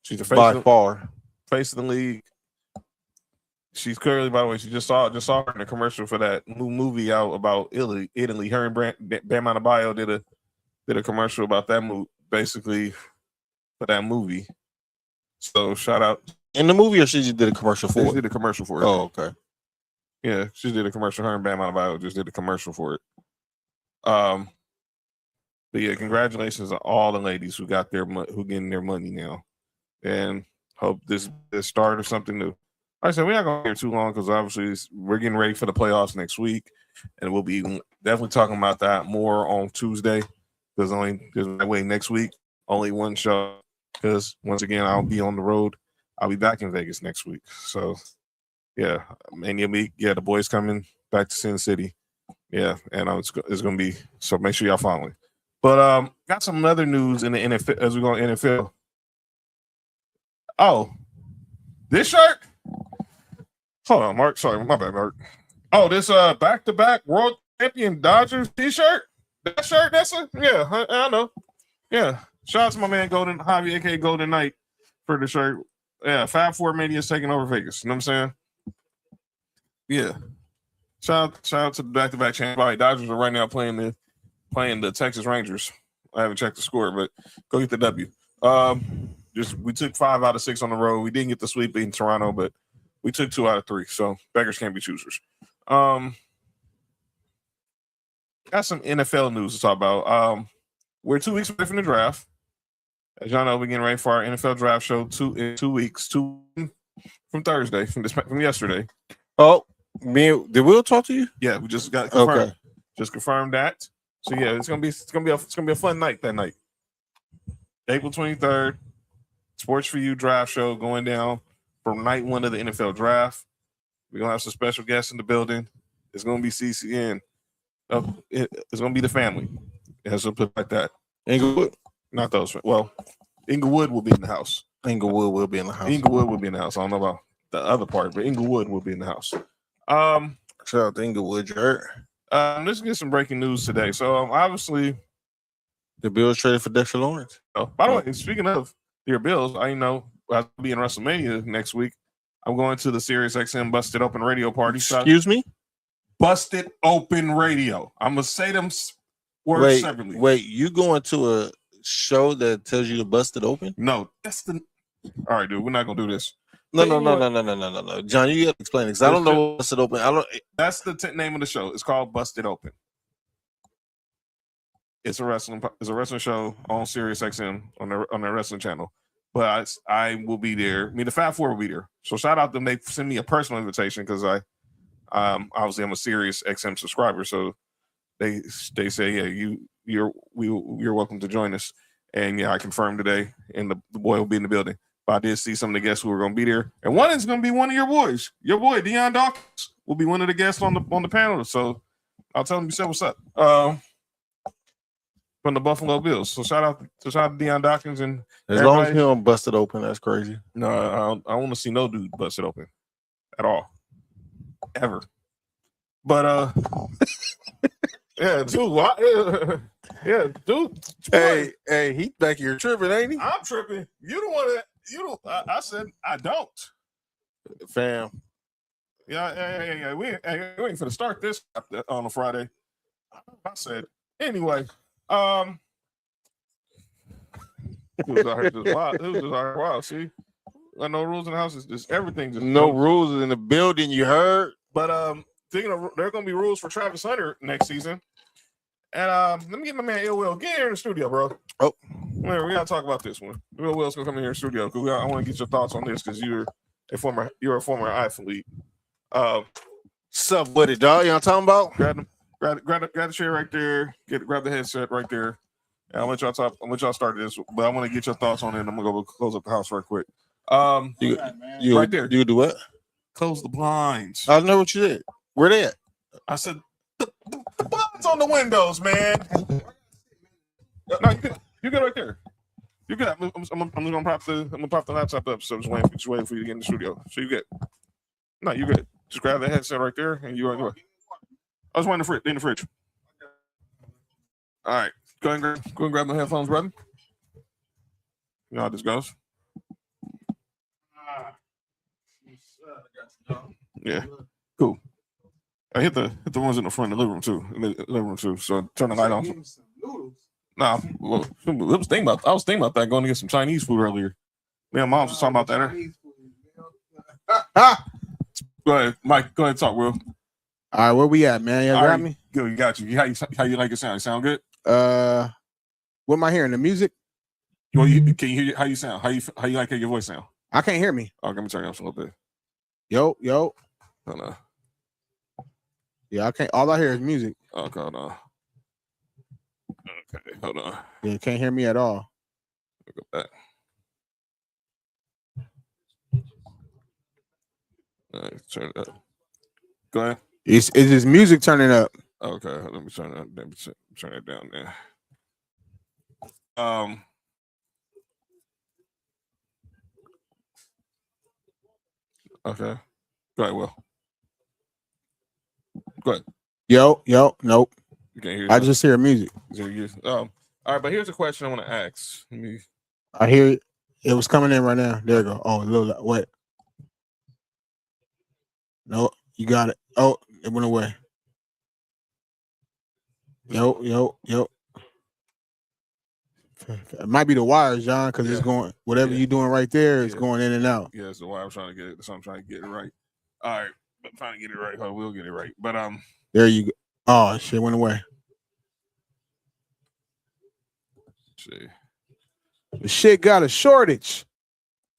She's the face By of the, far. face of the league. She's clearly, by the way, she just saw her in a commercial for that new movie out about Italy. Her and Bam Adebayo did a commercial about that movie, basically for that movie. So shout out in the movie, or she just did a commercial for it? She did a commercial for it. Oh, okay. Yeah, she did a commercial. Her and Bam Adebayo just did a commercial for it. But yeah, congratulations to all the ladies who got who getting their money now, and hope this is the start of something new. Like I said, we're not going to hear too long because obviously we're getting ready for the playoffs next week, and we'll be definitely talking about that more on Tuesday. Because that way next week only one show. Because once again, I'll be on the road. I'll be back in Vegas next week. So yeah, Mania week. Yeah, the boys coming back to Sin City. Yeah, and it's going to be, so make sure y'all follow me. But got some other news in the NFL as we go to NFL. Oh, this shirt? Hold on, Mark. Sorry, my bad, Mark. Oh, this back-to-back world champion Dodgers t-shirt? That shirt, I know. Yeah. Shout out to my man Golden Javi, aka Golden Knight, for the shirt. Yeah, Fab Four Mania is taking over Vegas. You know what I'm saying? Yeah. Shout out to the back-to-back champion. Dodgers are right now playing the Texas Rangers. I haven't checked the score, but go get the W. We took 5 out of 6 on the road. We didn't get the sweep in Toronto, but we took 2 out of 3. So beggars can't be choosers. Got some NFL news to talk about. We're 2 weeks away from the draft. As y'all know, we're getting ready for our NFL draft show in 2 weeks. 2 from Thursday, from yesterday. Oh, did Will talk to you? Yeah, we just got confirmed. Okay. Just confirmed that. So yeah, it's gonna be a fun night that night. April 23rd, Sports for You draft show going down for night 1 of the NFL draft. We're gonna have some special guests in the building. It's gonna be CCN. It's gonna be the family. It has to put like that. Inglewood, not those. Well, Inglewood will be in the house. Inglewood will be in the house. Inglewood will be in the house. I don't know about the other part, but Inglewood will be in the house. Shout out to Inglewood, Jared. Let's get some breaking news today. So obviously, the Bills traded for Dexter Lawrence. Oh, by the way, speaking of your Bills, I know I'll be in WrestleMania next week. I'm going to the SiriusXM Busted Open Radio party. Excuse me? Busted Open Radio. I'm gonna say them words separately. Wait, you going to a show that tells you to bust it open? No, that's the. All right, dude, we're not gonna do this. No. John, you got to explain it because I don't know what Busted Open. That's the name of the show. It's called Busted Open. It's a wrestling show on SiriusXM on the wrestling channel. But I will be there. The Fab Four will be there. So shout out to them. They send me a personal invitation because obviously I'm a SiriusXM subscriber. So they say, yeah, you're welcome to join us. And yeah, I confirmed today, and the boy will be in the building. But I did see some of the guests who are going to be there, and one is going to be one of your boys. Your boy Deion Dawkins will be one of the guests on the panel. So I'll tell him you said what's up from the Buffalo Bills. So shout out to Deion Dawkins, and as long as he don't bust it open, that's crazy. No, I want to see no dude bust it open at all, ever. But yeah, dude. Yeah, dude. Hey, he back here tripping, ain't he? I'm tripping. You don't want to. You don't. I said I don't. Fam. Yeah. We ain't for to start this on a Friday. I said anyway. It was just wild. See, like no rules in the house. Is just everything. Just no rules in the building. You heard? But thinking of, there are going to be rules for Travis Hunter next season. And let me get my man Ill Will. Get here in the studio, bro. Oh, man, we gotta talk about this one. Ill Will's gonna come in here in the studio because I want to get your thoughts on this because you're a former athlete. What's up with it, dog? You know what I'm talking about? Grab the chair right there. Grab the headset right there. And I'll let y'all talk. I'll let y'all start this, but I want to get your thoughts on it. And I'm gonna go close up the house right quick. You right there. You do what? Close the blinds. I know what you did. Where they at? I said the buttons on the windows, man. No, you get right there. You get. I'm gonna prop the laptop up. So just waiting for you to get in the studio. So you get. No, you get. Just grab the headset right there, and you are good. I was waiting in the fridge. All right, go ahead and grab my headphones, brother. You know how this goes. Yeah, cool. I hit the ones in the front of the living room too. So turn the light on. Nah, well, I was thinking about that going to get some Chinese food earlier. Me and Mom was talking about that. Go ahead, Mike. Go ahead and talk, Will. All right, where we at, man? You got me? Good, got you. How you like it sound? It sound good? What am I hearing? The music? Well, can you hear how you sound? How you like how your voice sound? I can't hear me. Oh, let me turn it up a little bit. Yo. Hold on. Yeah, I can't. All I hear is music. Okay, hold on. Okay, hold on. Yeah, can't hear me at all. Look at that. All right, turn it up. Go ahead. It's just music turning up. Okay, let me turn it up. Let me turn it down there. Okay. Go ahead, Will. Go ahead. Yo, nope. You can't hear I just hear music. All right, but here's a question I want to ask. I hear it. It was coming in right now. There you go. Oh, a little what? No, you got it. Oh, it went away. Yo. It might be the wires, John, because it's going. Whatever you're doing right there is going in and out. Yeah, that's the wire I'm trying to get it. So I'm trying to get it right. All right, I'm trying to get it right. I will get it right. But there you go. Oh, shit went away. See. The shit got a shortage.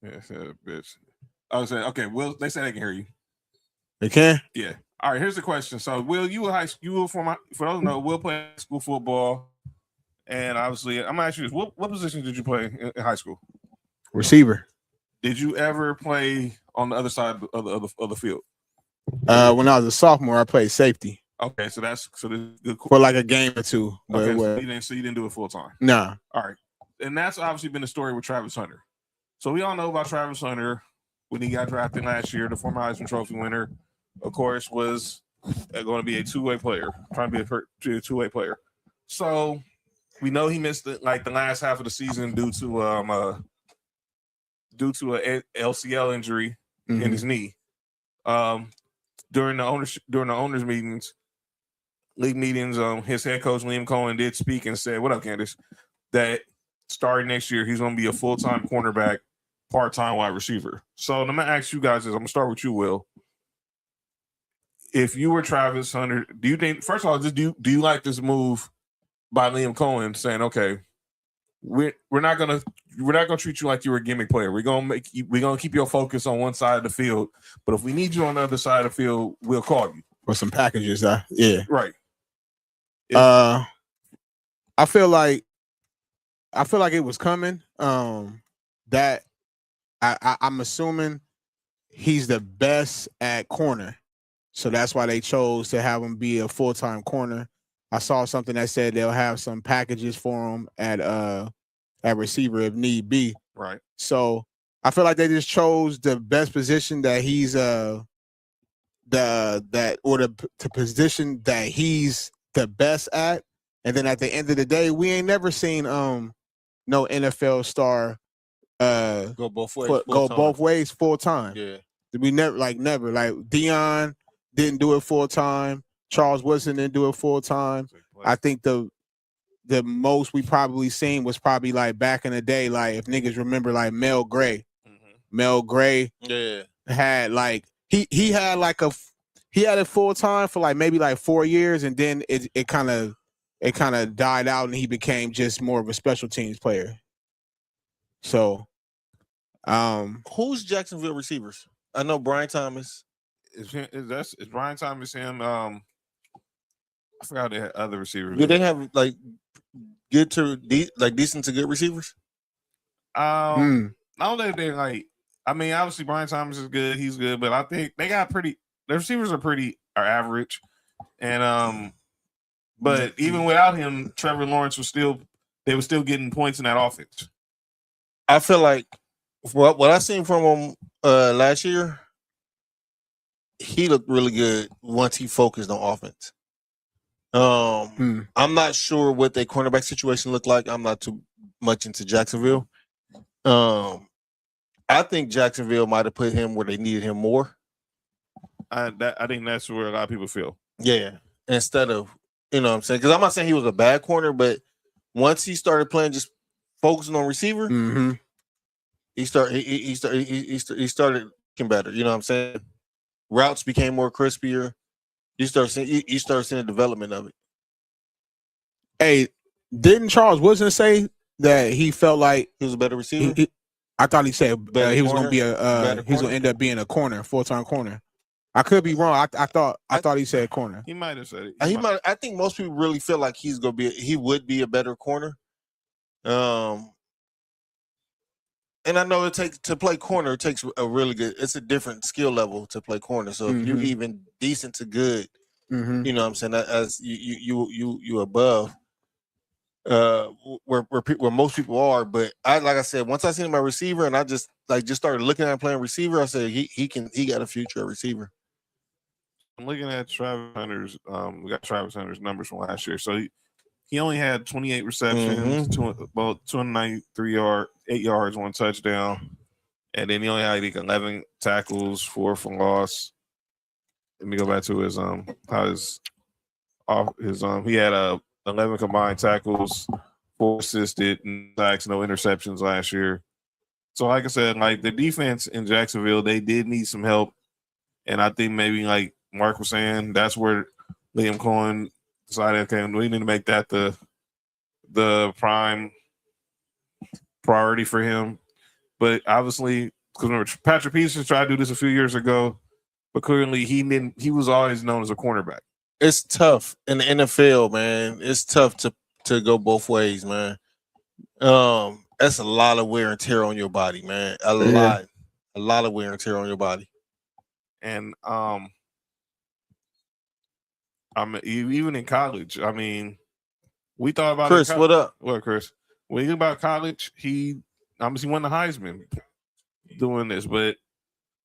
Yeah, bitch. I was saying, okay, Will, they say they can hear you. They can? Yeah. All right, here's the question. So, Will, you were for those who know, Will played high school football. And obviously, I'm gonna ask you this: what position did you play in high school? Receiver. Did you ever play on the other side of the field? When I was a sophomore, I played safety. Okay, so this is good for like a game or two. Okay, so you didn't do it full time. Nah. All right, and that's obviously been the story with Travis Hunter. So we all know about Travis Hunter when he got drafted last year. The former Heisman Trophy winner, of course, was going to be a two-way player, trying to be a two-way player. So we know he missed the last half of the season due to a LCL injury in his knee. During the owners meetings, league meetings, his head coach Liam Cohen did speak and said, "What up, Candace?" That starting next year, he's going to be a full-time cornerback, part-time wide receiver. So I'm gonna ask you guys this. I'm gonna start with you, Will. If you were Travis Hunter, do you think? First of all, do you like this move by Liam Cohen saying, "Okay, we're not gonna treat you like you're a gimmick player. We're gonna keep your focus on one side of the field, but if we need you on the other side of the field, we'll call you for some packages." Yeah, right. I feel like it was coming. That I'm assuming he's the best at corner, so that's why they chose to have him be a full-time corner. I saw something that said they'll have some packages for him at receiver if need be. Right. So I feel like they just chose the best position that he's the position that he's the best at. And then at the end of the day, we ain't never seen no NFL star go both ways full time. Yeah. We never like Deion didn't do it full time. Charles Woodson didn't do it full time. I think the most we probably seen was probably like back in the day, like if niggas remember like Mel Gray. Mel Gray had like he had it full time for like maybe like 4 years, and then it kind of died out and he became just more of a special teams player. So who's Jacksonville receivers? I know Brian Thomas. Is Brian Thomas him? I forgot they had other receivers. Do they have like decent to good receivers? I don't think they like. I mean, obviously Brian Thomas is good. He's good, but I think they got their receivers are pretty are average. And but even without him, Trevor Lawrence they were still getting points in that offense. I feel like what I seen from him last year, he looked really good once he focused on offense. I'm not sure what their cornerback situation looked like. I'm not too much into Jacksonville. I think Jacksonville might have put him where they needed him more. I think that's where a lot of people feel. Yeah, instead of, you know what I'm saying? Because I'm not saying he was a bad corner, but once he started playing just focusing on receiver, he started looking better. You know what I'm saying? Routes became more crispier. You start seeing the development of it. Hey, didn't Charles Woodson say that he felt like he was a better receiver? I thought he said he was going to be he was going to end up being a corner, full-time corner. I could be wrong. I thought he said corner. He might have said it. I think most people really feel like he would be a better corner. And I know to play corner, it takes it's a different skill level to play corner. So if you're even decent to good, you know what I'm saying, as you above where most people are. But like I said, once I seen him at receiver and I just started looking at him playing receiver, I said he got a future at receiver. I'm looking at Travis Hunter's we got Travis Hunter's numbers from last year. So he only had 28 receptions, 293 yards, 8 yards, 1 touchdown. And then he only had like 11 tackles, 4 for loss. Let me go back to his he had 11 combined tackles, 4 assisted, sacks, no interceptions last year. So like I said, like the defense in Jacksonville, they did need some help. And I think maybe like Mark was saying, that's where Liam Cohen decided, okay, we need to make that the prime priority for him. But obviously, because remember, Patrick Peterson tried to do this a few years ago, but clearly he was always known as a cornerback. It's tough in the NFL, man. It's tough to go both ways, man. That's a lot of wear and tear on your body, man. A lot of wear and tear on your body. And even in college, I mean, we thought about Chris. What up? What, Chris? When you think about college, he won the Heisman doing this, but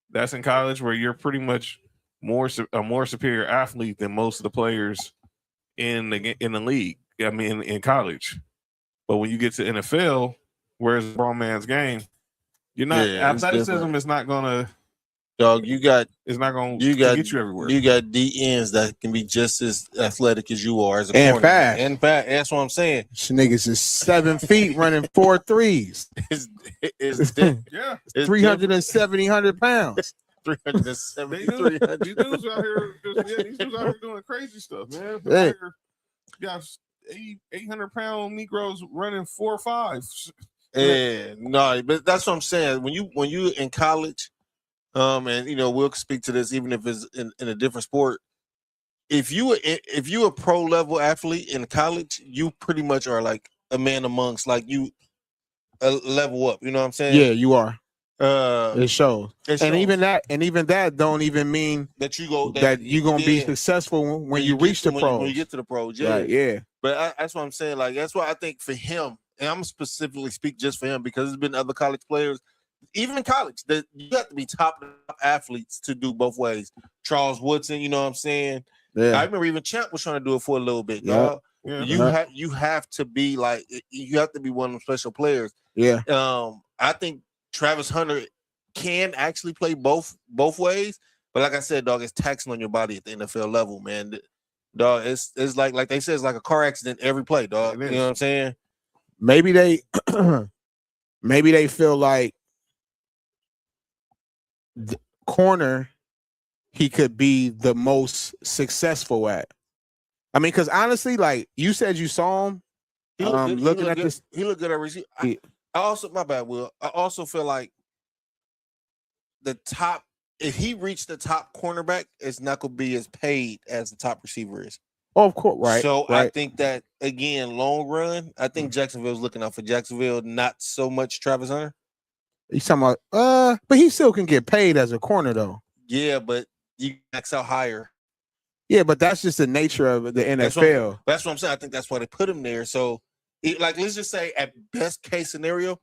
that's in college where you're pretty much a more superior athlete than most of the players in the league. I mean, in college, but when you get to NFL, where's the grown man's game? You're not athleticism is not gonna. Dog, it's not going to get you everywhere. You got DNs that can be just as athletic as you are as a and corner. Fast. And fast. That's what I'm saying. This niggas is 7 feet running 4 threes. It's 300 pounds. 370. These dudes out here doing crazy stuff, man. Hey. You got 800-pound Negroes running 4 or 5. Yeah, no, but that's what I'm saying. When you in college. And you know, we'll speak to this even if it's in a different sport. If you a pro level athlete in college, you pretty much are like a man amongst, like you level up. You know what I'm saying? Yeah, you are. It shows. It shows. And even that don't even mean that you're gonna be successful when you reach the pros. When you get to the pros, yeah. Right, yeah. But that's what I'm saying. Like that's why I think for him, and I'm specifically speak just for him because there's been other college players. Even in college, that you have to be top athletes to do both ways. Charles Woodson, you know what I'm saying? Yeah. I remember even Champ was trying to do it for a little bit. Dog. Yeah. You have to be like one of them special players. Yeah. I think Travis Hunter can actually play both ways, but like I said, dog, it's taxing on your body at the NFL level, man. Dog, it's like they said, it's like a car accident every play, dog. You know what I'm saying? Maybe they feel like the corner he could be the most successful at. I mean, because honestly, like you said, you saw him. Looking at this, he looked good at receiver. I also, my bad, Will. I also feel like the top, if he reached the top cornerback, it's not gonna be as paid as the top receiver is. Oh, of course, right. So right. I think that again, long run, I think Jacksonville's looking out for Jacksonville, not so much Travis Hunter. He's talking about, but he still can get paid as a corner though. Yeah, but you max out higher. Yeah, but that's just the nature of the NFL. That's what I'm saying. I think that's why they put him there. So, like, let's just say at best case scenario,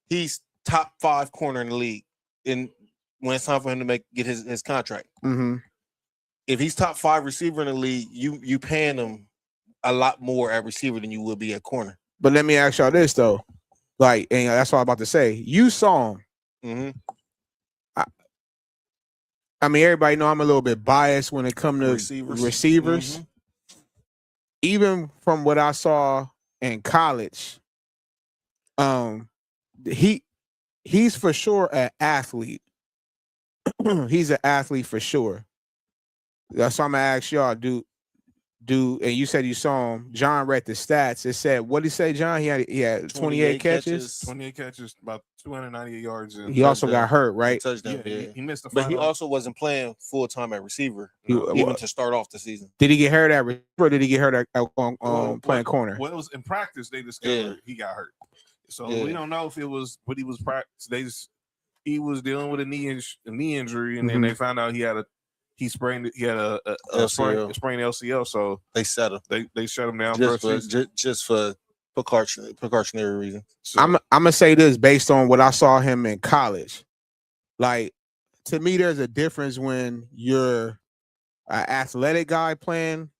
he's top 5 corner in the league. When it's time for him to get his contract. Mm-hmm. If he's top 5 receiver in the league, you paying him a lot more at receiver than you will be at corner. But let me ask y'all this though, like, and that's what I'm about to say. You saw him. Mm-hmm. I mean, everybody know I'm a little bit biased when it comes to receivers. Mm-hmm. Even from what I saw in college, he's for sure an athlete. He's an athlete for sure. That's why I'm gonna ask y'all, and you said you saw him. John read the stats. It said, what did he say, John? He had 28 catches. 28 catches, about 298 yards. He also got hurt, right? Touchdown. Yeah, he missed the but final. he also wasn't playing full time at receiver, even to start off the season. Did he get hurt at receiver or did he get hurt on playing corner? Well, it was in practice they discovered he got hurt. So we don't know if it was what he was practice. He was dealing with a knee injury, and then they found out he had a sprained LCL. So they set him. They shut him down just for precautionary reasons. So, I'm gonna say this based on what I saw him in college. Like, to me, there's a difference when you're an athletic guy playing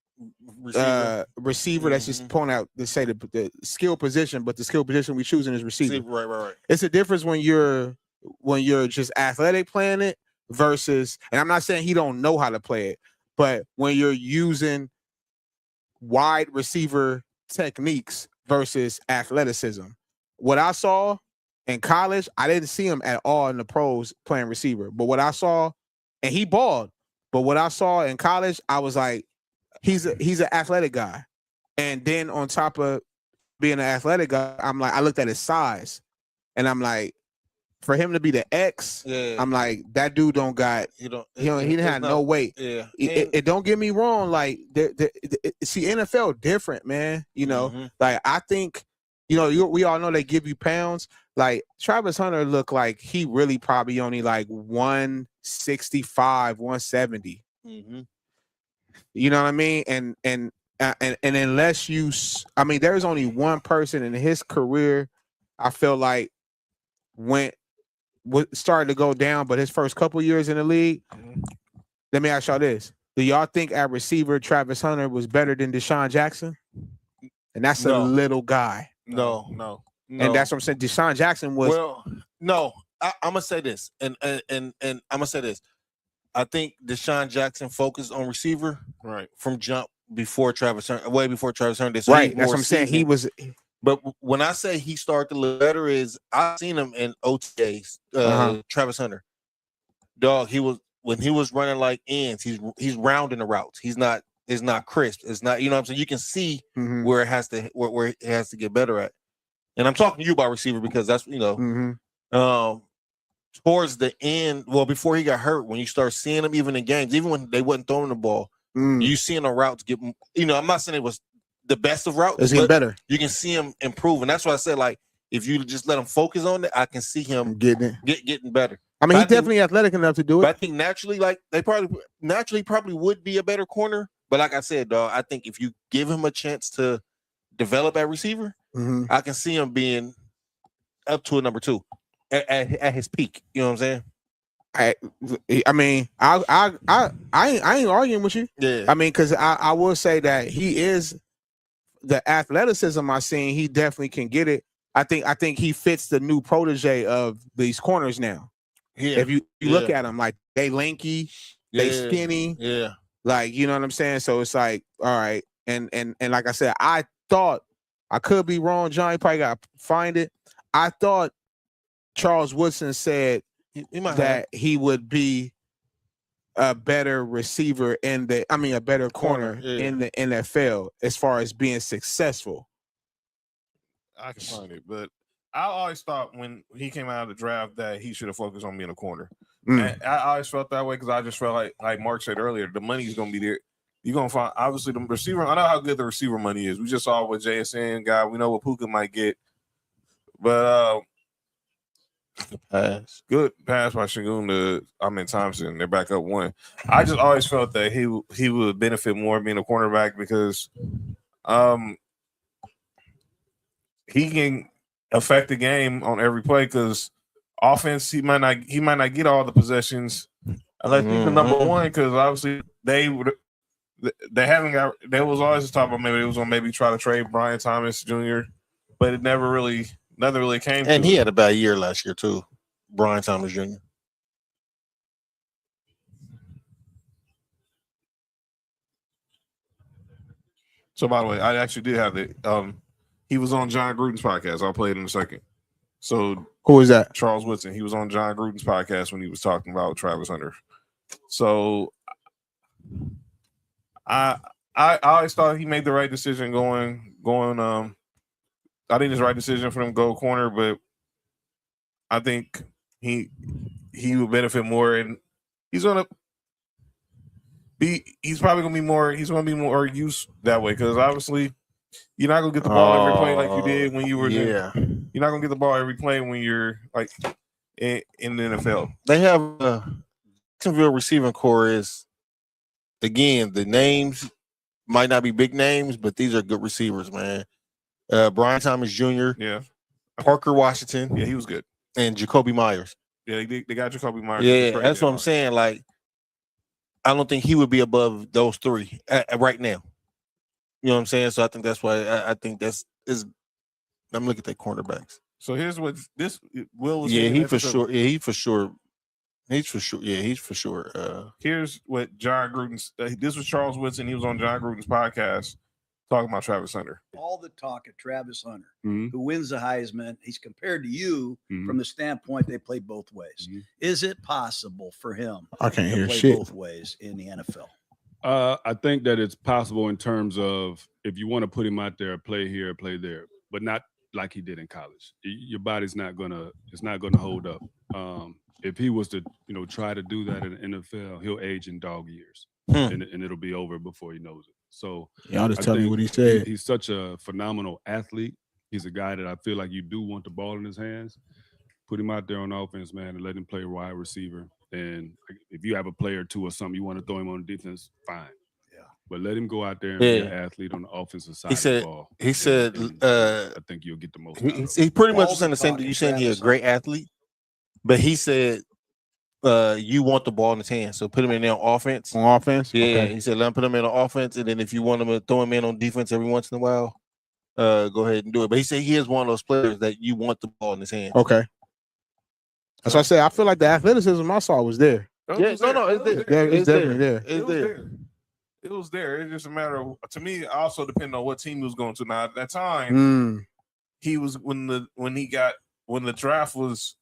receiver that's just pulling out to say the skill position, but the skill position we choosing is receiver. Right. It's a difference when you're just athletic playing it versus, and I'm not saying he don't know how to play it, but when you're using wide receiver techniques versus athleticism. What I saw in college, I didn't see him at all in the pros playing receiver. But what I saw, and he balled, but what I saw in college, I was like, he's an athletic guy. And then on top of being an athletic guy, I'm like, I looked at his size, and I'm like, for him to be the X, I'm like, that dude don't got, he didn't have no weight. Yeah. It don't get me wrong. Like, see, NFL different, man. You know, like, I think, we all know they give you pounds. Like, Travis Hunter looked like he really probably only like 165, 170. Mm-hmm. You know what I mean? And unless there's only one person in his career I feel like started to go down, but his first couple years in the league. Let me ask y'all this: do y'all think at receiver Travis Hunter was better than Deshaun Jackson? And that's a little guy. No. And that's what I'm saying. Deshaun Jackson was. Well, no. I'm gonna say this, and I'm gonna say this. I think Deshaun Jackson focused on receiver from jump before Travis Hunter, way before Travis Hunter. So right. That's what I'm saying. He was. But when I say he started to look better, is I've seen him in OTAs. Travis Hunter, dog. When he was running like ends. He's rounding the routes. It's not crisp. It's not, what I'm saying. You can see where it has to get better at. And I'm talking to you about receiver because that's towards the end. Well, before he got hurt, when you start seeing him even in games, even when they wasn't throwing the ball, you seeing the routes get. I'm not saying it was the best of routes. It's getting better. You can see him improve, and that's why I said, like, if you just let him focus on it, I can see him getting better. I mean, he's definitely athletic enough to do it. But I think naturally, like, they probably would be a better corner. But like I said, dog, I think if you give him a chance to develop at receiver, I can see him being up to a number 2 at his peak. You know what I'm saying? I mean, I ain't arguing with you. Yeah. I mean, because I will say that he is the athleticism I seen. He definitely can get it. I think he fits the new protege of these corners now. Yeah. If you look at them, like, they lanky, they skinny. Yeah. Like, you know what I'm saying? So it's like, all right. And like I said, I thought, I could be wrong, John. You probably got to find it. I thought Charles Woodson said that he would be a better receiver a better corner in the NFL as far as being successful. I can find it, but I always thought when he came out of the draft that he should have focused on being a corner. And I always felt that way because I just felt like Mark said earlier, the money's going to be there. You're going to find, obviously, the receiver. I know how good the receiver money is. We just saw what JSN got. We know what Puka might get. But Pass. Good pass by Şengün to Thompson. They're back up 1. I just always felt that he would benefit more being a cornerback because he can affect the game on every play because offense he might not get all the possessions unless he's the number 1 because obviously they haven't got. There was always a talk about maybe they was gonna try to trade Brian Thomas Jr., but it nothing really came. And to he it. had a bad year last year too, Brian Thomas Jr. So by the way, I actually did have it. He was on John Gruden's podcast. I'll play it in a second. So Who is that? Charles Woodson. He was on John Gruden's podcast when he was talking about Travis Hunter. So I always thought he made the right decision going. I think it's the right decision for them to go corner, but I think he would benefit more, and he's probably gonna be more used that way because obviously you're not gonna get the ball every play like you did when you were You're not gonna get the ball every play when you're like in the NFL. They have Jacksonville receiving core is again the names might not be big names, but these are good receivers, man. Brian Thomas Jr., Yeah, Parker Washington, yeah, he was good. and Jacoby Myers. Yeah, they got Jacoby Myers. Yeah, that's what I'm saying. Like, I don't think he would be above those 3 right now. You know what I'm saying? So I think that's why I think that's is. I'm looking at their cornerbacks. So here's what this Will was. Yeah, he for sure. Yeah, he for sure. He's for sure. Yeah, he's for sure. Here's what John Gruden's. This was Charles Woodson. He was on John Gruden's podcast talking about Travis Hunter. All the talk of Travis Hunter, Mhm. who wins the Heisman, he's compared to you Mhm. from the standpoint they play both ways. Mhm. Is it possible for him I can't to hear play shit. both ways in the NFL? I think that it's possible in terms of if you want to put him out there, play here, play there, but not like he did in college. Your body's it's not gonna hold up. If he was to, try to do that in the NFL, he'll age in dog years, and it'll be over before he knows it. So Y'all just I tell me think what he said. He's such a phenomenal athlete. He's a guy that I feel like you do want the ball in his hands. Put him out there on offense, man, and let him play wide receiver. And if you have a player or 2 or something, you want to throw him on defense, fine. Yeah. But let him go out there and be an athlete on the offensive side of the ball. He said, I think you'll get the most out of him. he pretty much was All saying the same the thing. You talk saying of he's a Travis great athlete, but he said you want the ball in his hands, so put him in there on offense. On offense? Yeah, Okay. he said let him put him in on offense, and then if you want him to throw him in on defense every once in a while, go ahead and do it. But he said he is one of those players that you want the ball in his hands. Okay. As I say, I feel like the athleticism I saw was there. Yeah, no, it's there. Yeah, it's definitely there. It's there. It was there. It's just a matter of, to me, it also depended on what team he was going to. Now at that time, he was when the draft was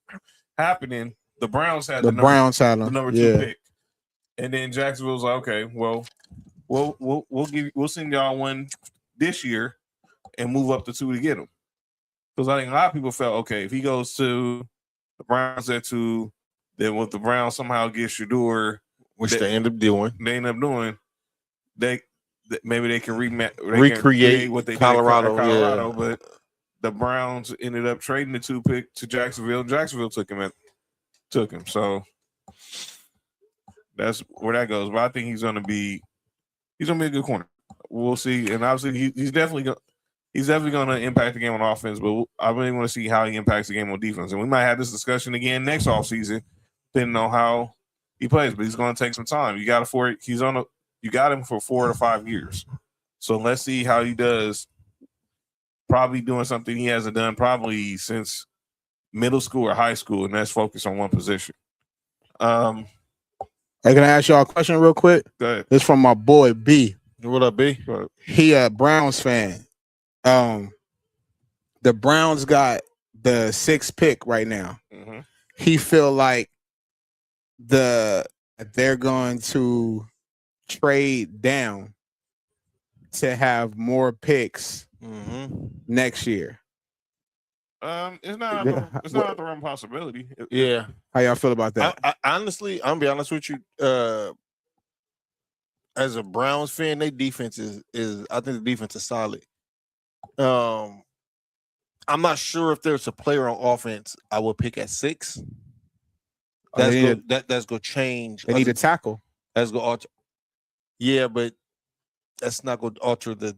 happening, the Browns had The Browns had the him. number 2 pick, and then Jacksonville was like, okay, well, we'll send y'all one this year and move up to 2 to get him. Because I think a lot of people felt, okay, if he goes to the Browns at 2, then what the Browns somehow get Shador, Which they end up doing. Maybe they can Recreate what they Colorado, did in Colorado, yeah. but the Browns ended up trading the 2 pick to Jacksonville. Jacksonville took him. So that's where that goes. But I think he's gonna be a good corner. We'll see. And obviously he's definitely gonna impact the game on offense, but I really want to see how he impacts the game on defense. And we might have this discussion again next offseason, depending on how he plays, but he's gonna take some time. You got him for 4 to 5 years. So let's see how he does. Probably doing something he hasn't done probably since middle school or high school, and that's focus on one position. Hey, can I ask y'all a question real quick? Go ahead. This from my boy B. What up, B? He a Browns fan. The Browns got the 6th pick right now. Mm-hmm. He feel like they're going to trade down to have more picks next year. It's not out the wrong possibility. Yeah. How y'all feel about that? I honestly, I'm gonna be honest with you. As a Browns fan, their defense is I think the defense is solid. I'm not sure if there's a player on offense I would pick at 6. They That's gonna change. need a tackle. That's gonna alter. Yeah, but that's not gonna alter the.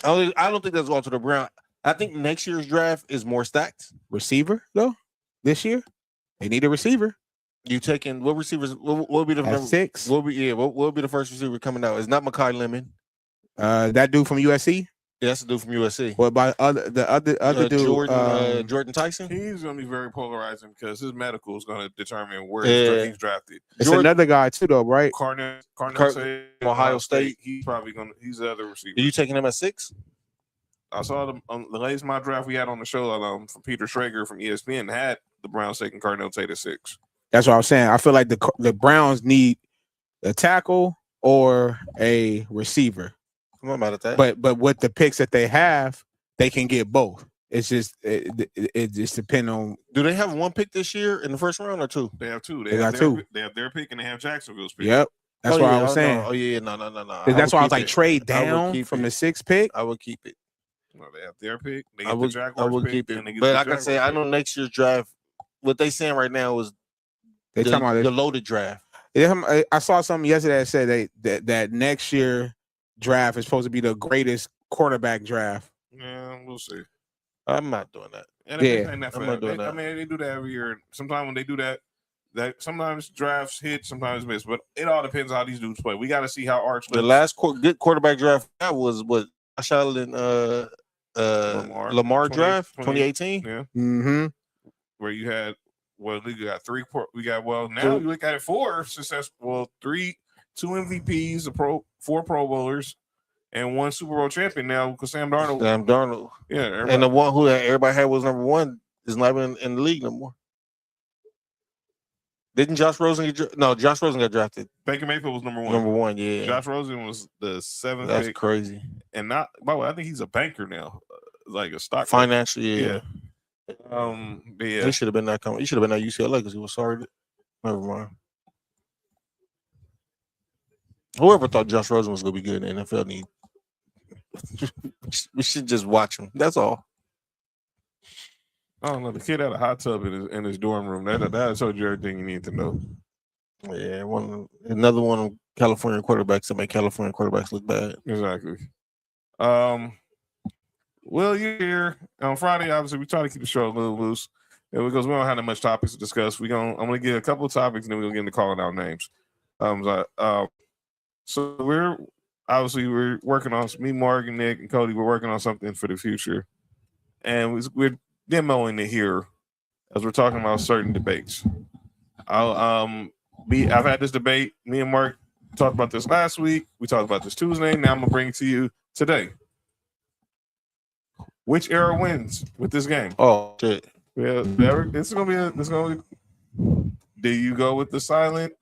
I don't think that's gonna alter the Brown. I think next year's draft is more stacked. Receiver, though, this year. They need a receiver. You taking what receivers? What will be the At 6. What will be the first receiver coming out? It's not Mekhi Lemon. That dude from USC. Yeah, that's the dude from USC. What about the other dude? Jordan Tyson. He's going to be very polarizing because his medical is going to determine where he's drafted. It's another guy too, though, right? Cornell Ohio State. He's probably going to. He's the other receiver. Are you taking him at 6? I saw the latest mock draft we had on the show from Peter Schrager from ESPN had the Browns taking Cardinal Tate at 6. That's what I was saying. I feel like the Browns need a tackle or a receiver. I'm not mad at that. But with the picks that they have, they can get both. It's just it just depends on. Do they have 1 pick this year in the first round or 2? They have 2. They got 2. They have their pick and they have Jacksonville's pick. Yep, that's what I was saying. No. Oh yeah, no. That's why I was like trade down from the 6th pick. I would keep it. No, they have their pick. They get the Jaguars I would pick, keep and they it. get But the like I Jaguars said, I pick. know next year's draft. What they saying right now is They talking about the loaded draft. I saw something yesterday that said that next year draft is supposed to be the greatest quarterback draft. Yeah, we'll see. I'm not doing that. And Yeah, I'm not doing that. I mean, they do that every year. Sometimes when they do that sometimes drafts hit, sometimes miss. But it all depends on how these dudes play. We got to see how Arch. The last good quarterback draft was what Josh Allen Lamar draft 2018. Yeah. Mm-hmm. Where you had we got 3. We got now you look at it 4 successful. 2 MVPs, 4 Pro Bowlers, and 1 Super Bowl champion now because Sam Darnold. Yeah, and the one who everybody had was number 1 is not even in the league no more. Didn't Josh Rosen Josh Rosen got drafted. Baker Mayfield was number 1. Number 1, yeah. Josh Rosen was the 7th. That's pick. crazy. And not by the way, I think he's a banker now, like a stock financially. Yeah. Yeah. He should have been that. He should have been at UCLA because he was sorry. Never mind. Whoever thought Josh Rosen was going to be good in the NFL, we should just watch him. That's all. I don't know. The kid had a hot tub in his dorm room. That told you everything you need to know. Yeah, another one of California quarterbacks that make California quarterbacks look bad. Exactly. Well, you're here on Friday. Obviously, we try to keep the show a little loose because we don't have that much topics to discuss. I'm gonna get a couple of topics and then we're gonna get into calling out names. So we're working on me, Morgan, Nick, and Cody. We're working on something for the future, and we're demoing it here as we're talking about certain debates. I've had this debate. Me and Mark talked about this last week. We talked about this Tuesday. Now I'm gonna bring it to you today. Which era wins with this game? Oh shit! Yeah, it's gonna be. Do you go with the silent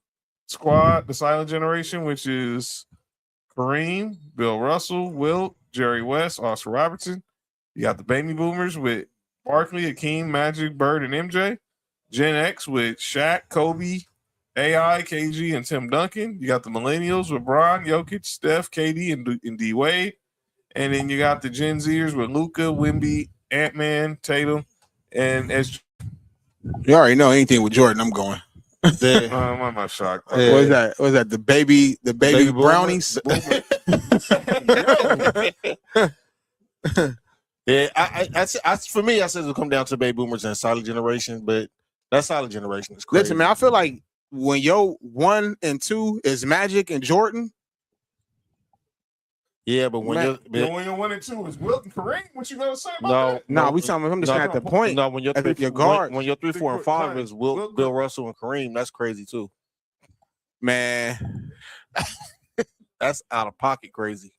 squad, the silent generation, which is Kareem, Bill Russell, Wilt, Jerry West, Oscar Robertson? You got the baby boomers with Barkley, Akeem, Magic, Bird, and MJ. Gen X with Shaq, Kobe, AI, KG, and Tim Duncan. You got the millennials with Bron, Jokic, Steph, KD, and D Wade. And then you got the Gen Zers with Luka, Wemby, Ant-Man, Tatum, and SG. You already know anything with Jordan. I'm going. I'm not shocked. What is that? What is that? The baby brownies. Yeah, I for me, I said it'll come down to baby boomers and silent generation, but that silent generation is crazy. Listen, man, I feel like when your 1 and 2 is Magic and Jordan. Yeah, but when you're 1 and 2 is Wilt and Kareem, what you gonna say about that? No, we talking about him just at the point. No, when you're your guard, when you're 3, 4, and 5 is Wilt, Bill Russell, and Kareem, that's crazy too. Man, that's out of pocket crazy.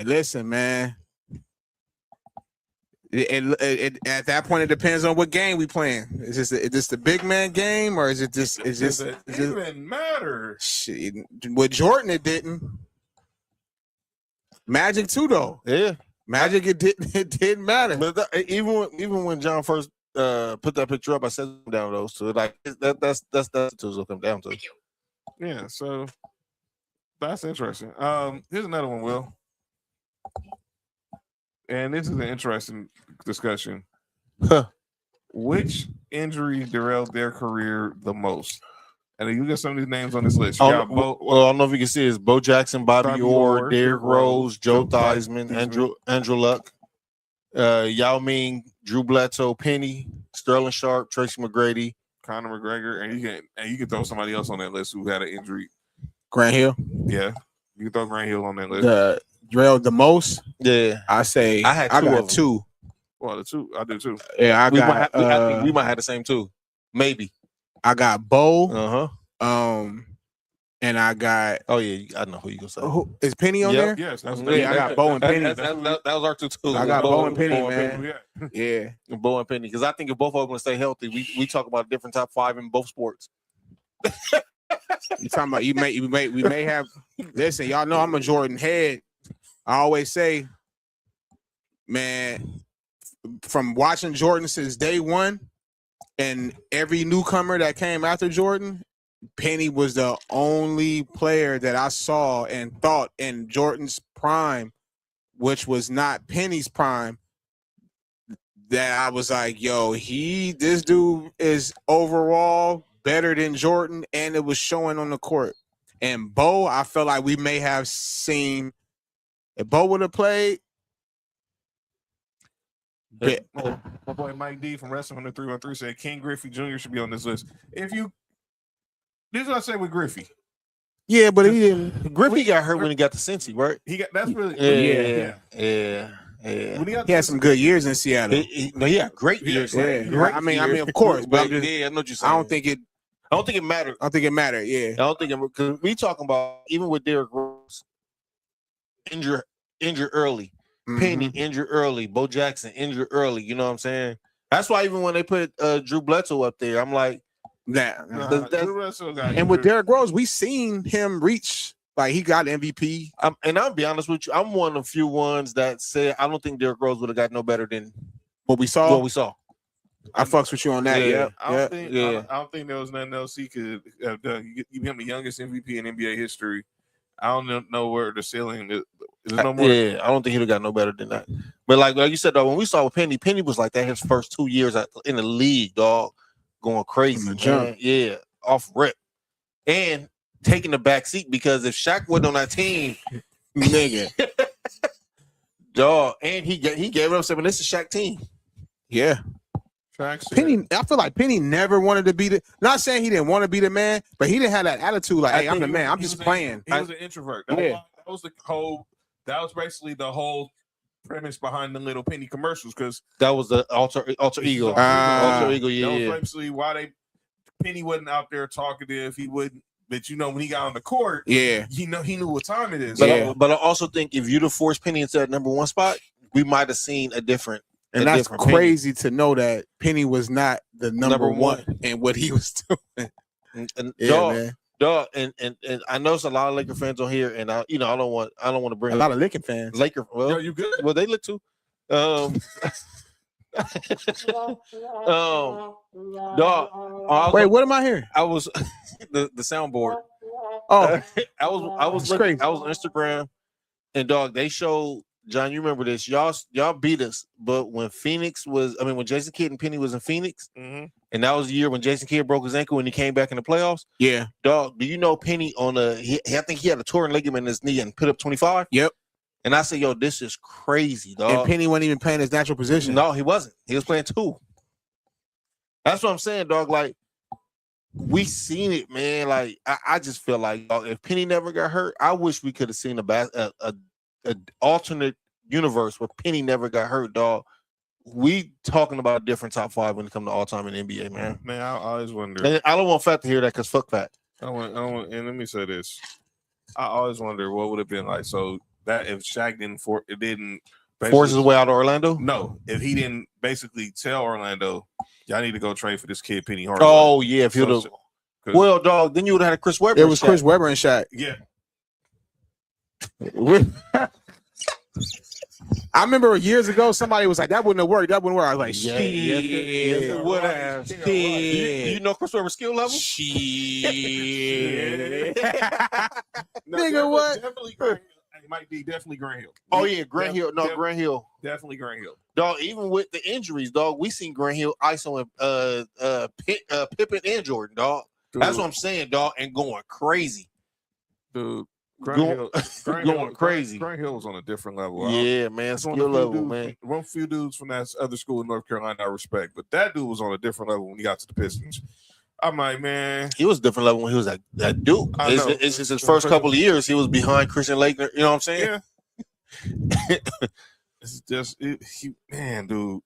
Listen, man. It at that point it depends on what game we playing. Is this the big man game or is it just? Does it even matter? Shit, with Jordan it didn't. Magic too though. Yeah, Magic it didn't matter. But even when John first put that picture up, I said down those two. Like that's the tools will come down to. Yeah, so that's interesting. Here's another one, Will. and this is an interesting discussion. Huh. Which injury derailed their career the most? And you get some of these names on this list. You got Well, I don't know if you can see it's Bo Jackson, Bobby Orr, Derrick Rose, Joe Theismann, Andrew Luck, Yao Ming, Drew Bledsoe, Penny, Sterling Sharp, Tracy McGrady, Conor McGregor, and you can throw somebody else on that list who had an injury. Grant Hill. Yeah, you can throw Grant Hill on that list. The derailed the most. Yeah, I say I got two. Well, the two I do too. Yeah, I think we might have the same too. Maybe. I got Bo. And I got. Oh yeah, I know who you gonna say. Who is Penny on there? Yes, that's I got Bo and Penny. That was our two too. I got Bo and Penny, Bo man. Penny, Yeah, Bo and Penny, because I think if both of them stay healthy, we talk about a different top 5 in both sports. you talking about we may have. Listen, y'all know I'm a Jordan head. I always say, man, from watching Jordan since day one, and every newcomer that came after Jordan, Penny was the only player that I saw and thought in Jordan's prime, which was not Penny's prime, that I was like, yo, this dude is overall better than Jordan, and it was showing on the court. And Bo, I felt like we may have seen, if Bo would have played, My boy Mike D from Wrestling on the 313 said King Griffey Jr. should be on this list. This is what I say with Griffey. yeah, but he didn't. Griffey got hurt when he got to Cincy, right? That's really Yeah. When He had some good years in Seattle. Yeah, great years. Yeah. Great I mean, years. of course, but I'm just, I know what you're saying. I don't think it mattered. I don't think it mattered. Yeah. I don't think it, because we talking about even with Derrick Rose injured early, Penny injured early, Bo Jackson injured early. You know what I'm saying? That's why even when they put Drew Bledsoe up there, I'm like, and with Derrick Rose, we seen him reach, like, he got MVP. And I'll be honest with you, I'm one of the few ones that said I don't think Derrick Rose would have got no better than what we saw. I fucks with you on that. Yeah. I don't think there was nothing else he could have done. You become the youngest MVP in NBA history. I don't know where the ceiling is. There's no more. Yeah, I don't think he'd have got no better than that. But like you said, though, when we saw with Penny was like that his first 2 years in the league, dog, going crazy. Yeah, off rip. And taking the back seat, because if Shaq wasn't on that team, nigga, dog, and he gave up something. This is Shaq team. Yeah. Penny, I feel like Penny never wanted to be not saying he didn't want to be the man, but he didn't have that attitude like, hey, I'm the man. I'm just playing. He was an introvert. That was basically the whole premise behind the Little Penny commercials, because that was the alter ego. Alter ego, yeah. That was basically why Penny wasn't out there talkative. He wouldn't. But when he got on the court, he knew what time it is. But I also think if you'd have forced Penny into that number 1 spot, we might have seen a different. And that's crazy to know that Penny was not the number one in what he was doing. Dog, and I know it's a lot of Laker fans on here, and I don't want to bring a lot of Laker fans. Well, you good? Well, they look too. Dog. Wait, what am I hearing? I was the soundboard. Oh, I was looking, I was on Instagram, and dog, they showed John. You remember this? Y'all beat us, but when Jason Kidd and Penny was in Phoenix, and that was the year when Jason Kidd broke his ankle and he came back in the playoffs. Yeah, dog. Do you know Penny I think he had a torn ligament in his knee and put up 25. Yep. And I said, yo, this is crazy, dog. And Penny wasn't even playing his natural position. No, he wasn't. He was playing 2. That's what I'm saying, dog. Like, we seen it, man. Like, I just feel like, dog, if Penny never got hurt, I wish we could have seen a alternate universe where Penny never got hurt, dog. We talking about a different top 5 when it comes to all time in the NBA, man. Man, I always wonder. And I don't want Fat to hear that, because fuck Fat. I don't want, and let me say this. I always wonder what would have been like. So that if Shaq didn't force his way out of Orlando? No, if he didn't basically tell Orlando, y'all need to go trade for this kid Penny Hardaway. Oh yeah, if you'd have. Well, dog, then you would have had a Chris Webber. It was Chris Webber and Shaq. Yeah. I remember years ago somebody was like, "That wouldn't have worked. That wouldn't work." I was like, "Shit, it would have." You know Chris Webber's skill level? Shit. Nigga, what? Definitely. might be definitely Grant Hill. Oh yeah, Grant Hill. No, Grant Hill. Definitely Grant Hill. Dog, even with the injuries, dog, we seen Grant Hill ISO Pippen and Jordan, dog. That's what I'm saying, dog, and going crazy. Dude, Going crazy. Grant Hill was on a different level. Yeah, man, skill level, man. One few dudes from that other school in North Carolina I respect, but that dude was on a different level when he got to the Pistons. I'm like, man, he was a different level when he was at Duke. It's just his first couple of years. He was behind Christian Laettner. You know what I'm saying? Yeah. It's just man, dude.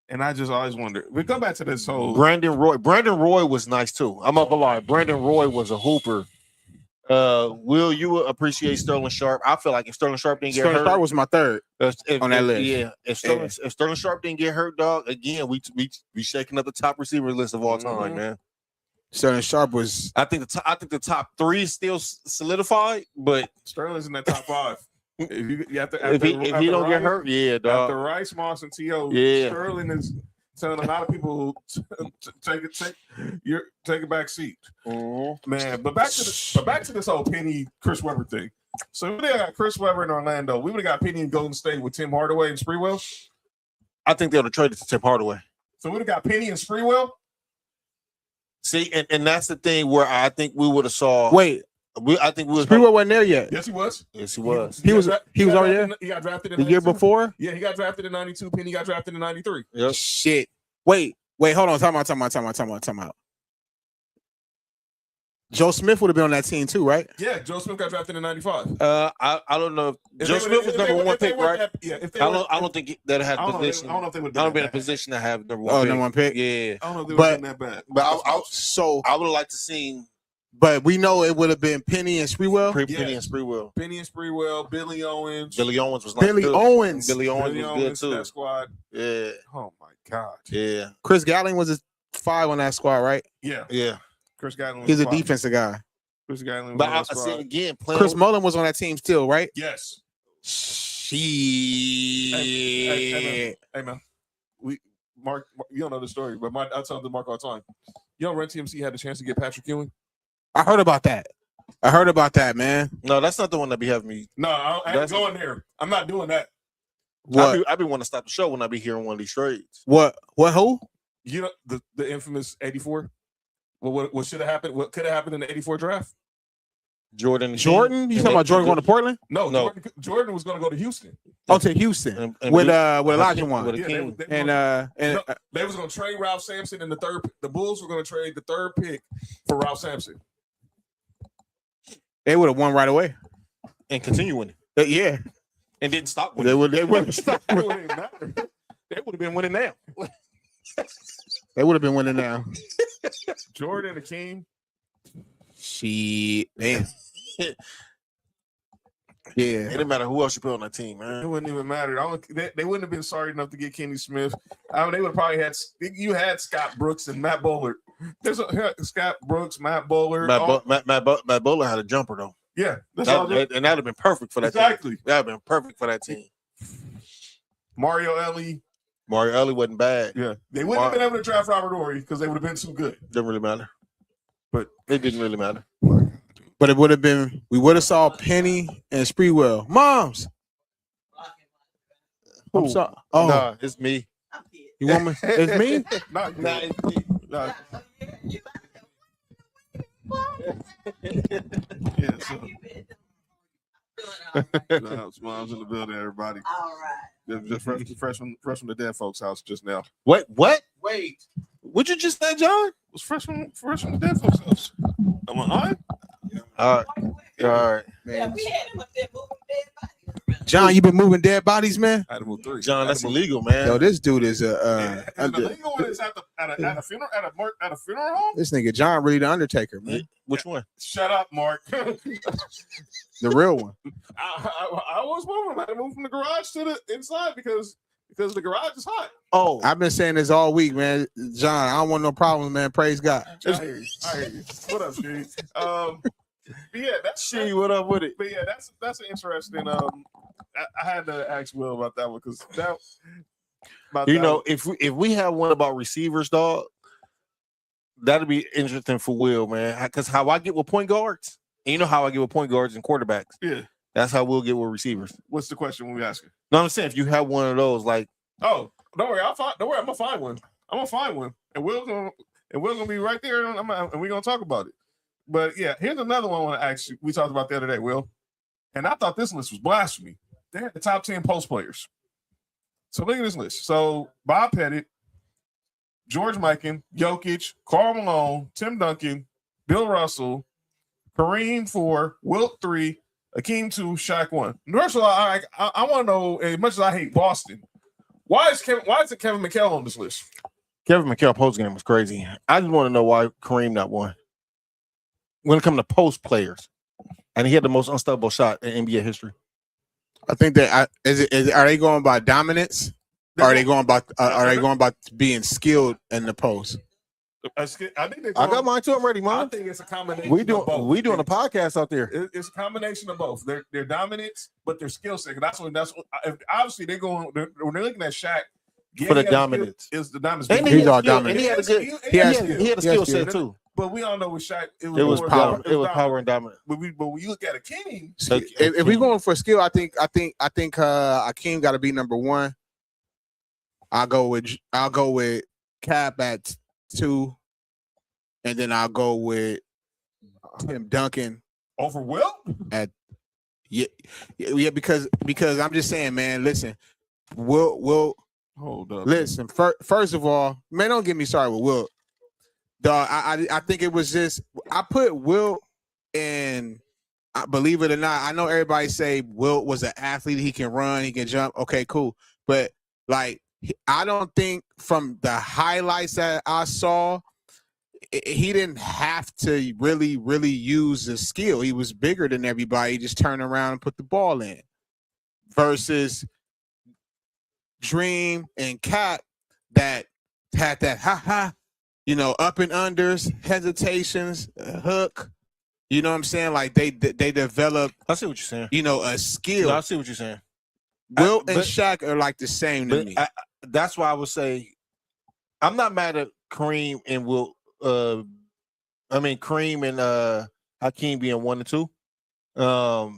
And I just always wonder. We go back to this whole Brandon Roy. Brandon Roy was nice too. I'm not gonna lie. Brandon Roy was a hooper. Will you appreciate Sterling Sharp? I feel like if Sterling Sharp didn't get hurt, Sharp was my third on that list. Yeah, if Sterling Sharp didn't get hurt, dog, again we shaking up the top receiver list of all time, man. Sterling Sharp was. I think the top 3 is still solidified, but Sterling's in that top 5. If he don't get hurt, yeah, dog. After Rice, Moss, and T.O., yeah. Sterling is telling a lot of people take a back seat, man. But back to this whole Penny Chris Webber thing. So we got Chris Webber in Orlando. We would have got Penny in Golden State with Tim Hardaway and Sprewell. I think they would have traded to Tim Hardaway. So we would have got Penny and Sprewell. See, and that's the thing where I think we would have saw. I think we was. Sprewell wasn't there yet. Yes, he was. Yes, he was. He was already there. He got drafted in the year before. Yeah, he got drafted in '92. Penny got drafted in '93. Yep. Shit. Wait. Hold on. Time out. Joe Smith would have been on that team too, right? Yeah, Joe Smith got drafted in '95. I don't know if Joe Smith was number 1 pick, right? I don't think that had position. I don't know if they would been in a position to have number 1 pick. Number 1 pick. Yeah. I don't know if they would have been that bad. But I would like to see. But we know it would have been Penny and Sprewell. Penny and Sprewell, Billy Owens. Billy Owens was nice. Billy Owens was good too. That squad. Yeah. Oh my God. Yeah. Chris Gatling was a 5 on that squad, right? Yeah. Yeah. Chris Gatling. He's a defensive guy. Chris Gatling. But I said again, Chris Mullen was on that team still, right? Yes. Hey, man. Mark, you don't know the story, but I tell the Mark all the time. You know, Run TMC had the chance to get Patrick Ewing. I heard about that, man. No, that's not the one that be having me. No, I ain't going there. I'm not doing that. What? I be wanting to stop the show when I be hearing one of these trades. What? Who? You know the infamous '84. Well, what should have happened? What could have happened in the '84 draft? Jordan? You talking about Jordan going to Portland? No. Jordan was going to go to Houston. Oh, to Houston with Elijah Wan. They was going to trade Ralph Sampson in the third. The Bulls were going to trade the 3rd pick for Ralph Sampson. They would have won right away and continue winning. Yeah, and didn't stop winning. They wouldn't stop. They would have been winning now. They would have been winning now. Jordan, Akeem. Shit, man. Yeah, it didn't matter who else you put on that team, man. It wouldn't even matter. They wouldn't have been sorry enough to get Kenny Smith. They would have probably had. You had Scott Brooks and Matt Bowler. There's Scott Brooks, Matt Bowler. Matt Bowler had a jumper though. Yeah, and that'd have been perfect for that team. Exactly. That'd have been perfect for that team. Mario Elie wasn't bad. Yeah, they wouldn't have been able to draft Robert Horry because they would have been too good. Didn't really matter. But it didn't really matter. But it would have been. We would have saw Penny and Sprewell. Moms. I'm sorry. Oh, nah, it's me. You want me? It's me. Nah, it's me. Nah. Yeah. So. Mom's in the building, everybody. All right. Just fresh from the dead folks' house just now. What? Wait. What'd you just say, John? It was fresh from the dead folks' house. Am I on? All right. Yeah, we had him up there moving dead bodies. John, you been moving dead bodies, man. I had to move 3. John, that's illegal, man. Yo, this dude is the legal one is at a funeral at a funeral home. This nigga John really the Undertaker, man. Which one? Shut up, Mark. The real one. I was moving. I had to move from the garage to the inside because the garage is hot. Oh, I've been saying this all week, man. John, I don't want no problems, man. Praise God. I hear you. What up, Steve? But yeah, that's She, what up with it? But yeah, that's an interesting. I had to ask Will about that one because if we have one about receivers, dog, that'd be interesting for Will, man. Because how I get with point guards, and you know how I get with point guards and quarterbacks. Yeah, That's how we'll get with receivers. What's the question we asking? No, I'm saying if you have one of those, like, Oh, don't worry, don't worry, I'm gonna find one. And we're gonna be right there, and we're gonna talk about it. But yeah, here's another one I want to ask you. We talked about the other day, Will, and I thought this list was blasphemy. They had the top 10 post players. So look at this list. So Bob Pettit, George Mikan, Jokic, Karl Malone, Tim Duncan, Bill Russell, Kareem 4, Wilt 3, Akeem 2, Shaq 1. Russell, I want to know, as much as I hate Boston, why is Kevin McHale on this list? Kevin McHale post game was crazy. I just want to know why Kareem not won. When it comes to post players, and he had the most unstoppable shot in NBA history. I think that are they going by dominance? Or are they going by being skilled in the post? I think I got mine too. I'm ready, I man. think it's a combination. We of doing both. a podcast out there. It's a combination of both. Their dominance, but their skill set. That's what. Obviously they're going. When they're looking at Shaq For the dominance. is the dominance. And He's all skill, dominant. And he had a good. He has He had a skill set too. But we all know with Shaq, It was power. It was power and dominance. But when you look at a king, If we're going for skill, I think Akeem got to be number one. I'll go with Cap at 2, and then I'll go with Tim Duncan over Will. Yeah, because I'm just saying, man. Listen, Will Hold up. listen. First of all, man, don't get me started with Will. Dog, I think it was just I put Will in. Believe it or not, I know everybody say Will was an athlete. He can run, he can jump. Okay, cool. But like, I don't think from the highlights that I saw, he didn't have to really use the skill. He was bigger than everybody. He just turned around and put the ball in. Versus Dream and Cap that had that up and unders, hesitations, hook. You know what I'm saying? Like they developed. I see what you're saying. A skill. No, I see what you're saying. Will and Shaq are like the same to me. That's why I would say I'm not mad at Kareem and Will. Kareem and Hakeem being 1 and 2. For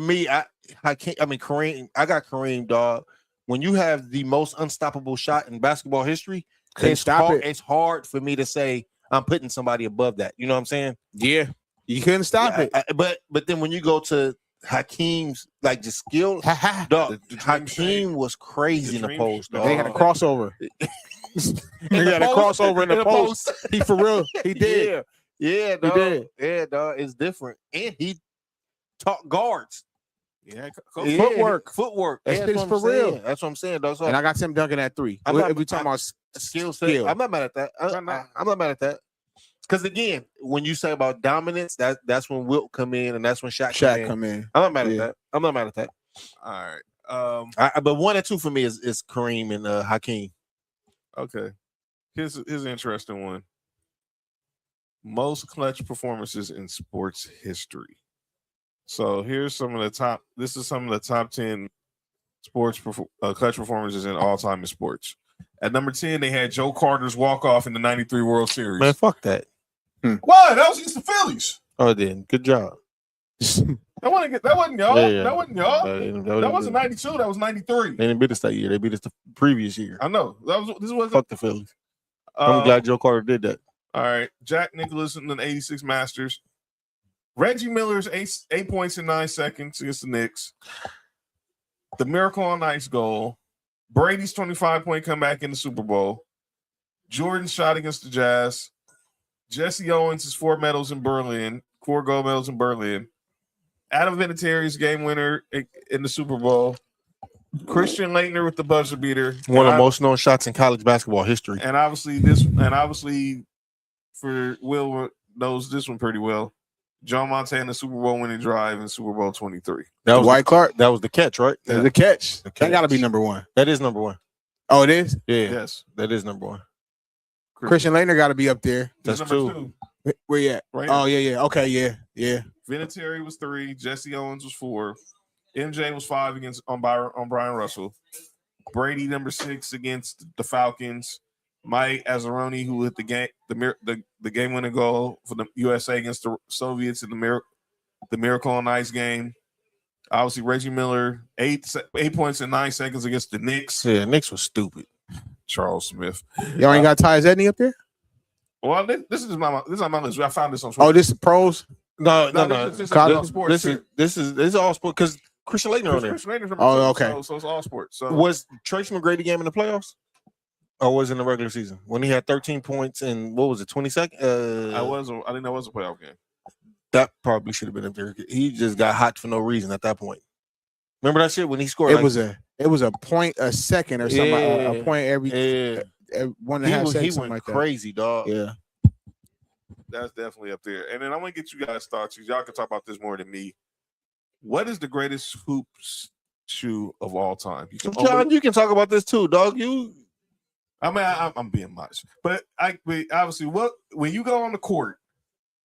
me, Kareem. I got Kareem, dog. When you have the most unstoppable shot in basketball history, it's hard for me to say I'm putting somebody above that. You know what I'm saying? Yeah, you couldn't stop it. But then when you go to Hakeem's like the skill, dog, Hakeem was crazy in the post. Dog. They had a crossover. They had a crossover in the post. He for real. He did. Yeah, dog. He did. Yeah, dog. It's different, and he taught guards. Yeah, Footwork. That's what for I'm real. saying. That's what I'm saying, dog. So And I got Tim Duncan at 3. If we talking about skill set, I'm not mad at that. I'm not mad at that. Because again, when you say about dominance, that's when Wilt come in, and that's when Shaq come in. I'm not mad at that. I'm not mad at that. All right. But 1 and 2 for me is Kareem and Hakeem. Okay. Here's an interesting one. Most clutch performances in sports history. So here's some of the top. This is some of the top 10 sports clutch performances in all time in sports. At number 10, they had Joe Carter's walk-off in the '93 World Series. Man, fuck that. What? That was against the Phillies. Oh, it didn't. Good job. That wasn't y'all. Yeah. That wasn't y'all. That wasn't 92. That was 93. They didn't beat us that year. They beat us the previous year. I know. This was Fuck the Phillies. I'm glad Joe Carter did that. All right. Jack Nicklaus in the '86 Masters. Reggie Miller's 8 points in 9 seconds against the Knicks. The Miracle on Ice goal. Brady's 25-point comeback in the Super Bowl. Jordan's shot against the Jazz. Jesse Owens' 4 gold medals in Berlin. Adam Vinatieri's game winner in the Super Bowl. Christian Laettner with the buzzer beater. One of the most known shots in college basketball history. And obviously for Will knows this one pretty well. John Montana Super Bowl winning drive in Super Bowl 23. That was Dwight Clark. That was the catch, right? Yeah. The catch. That got to be number 1. That is number 1. Oh, it is? Yeah. Yes. That is number 1. Christian Laettner got to be up there. That's number 2. Where you at? Right Oh, yeah. Okay, yeah. Vinatieri was 3. Jesse Owens was 4. MJ was 5 on Brian Russell. Brady number 6 against the Falcons. Mike Azzaroni, who hit the game-winning goal for the USA against the Soviets in the Miracle on Ice game. Obviously, Reggie Miller, 8 points in 9 seconds against the Knicks. Yeah, Knicks was stupid. Charles Smith. Y'all ain't got Tyus Edney up there? Well, this is on my list. I found this on. Oh, this is pros. No. This is College. all sports. This is all sports because Christian Laettner on there. Christian Laettner's on Oh, there, okay. So it's all sports. So Was Tracy McGrady game in the playoffs? Or was it in the regular season when he had 13 points and what was it, 20 seconds? I think that was a playoff game. That probably should have been up there. He just got hot for no reason at that point. Remember that shit when he scored? It was a point a second or something. A point every 1.5 seconds. He something went like that. crazy, dog. Yeah. That's definitely up there. And then I want to get you guys' thoughts. Y'all can talk about this more than me. What is the greatest hoops shoe of all time? John, you can talk about this too, dog. I'm being modest, but obviously, when you go on the court,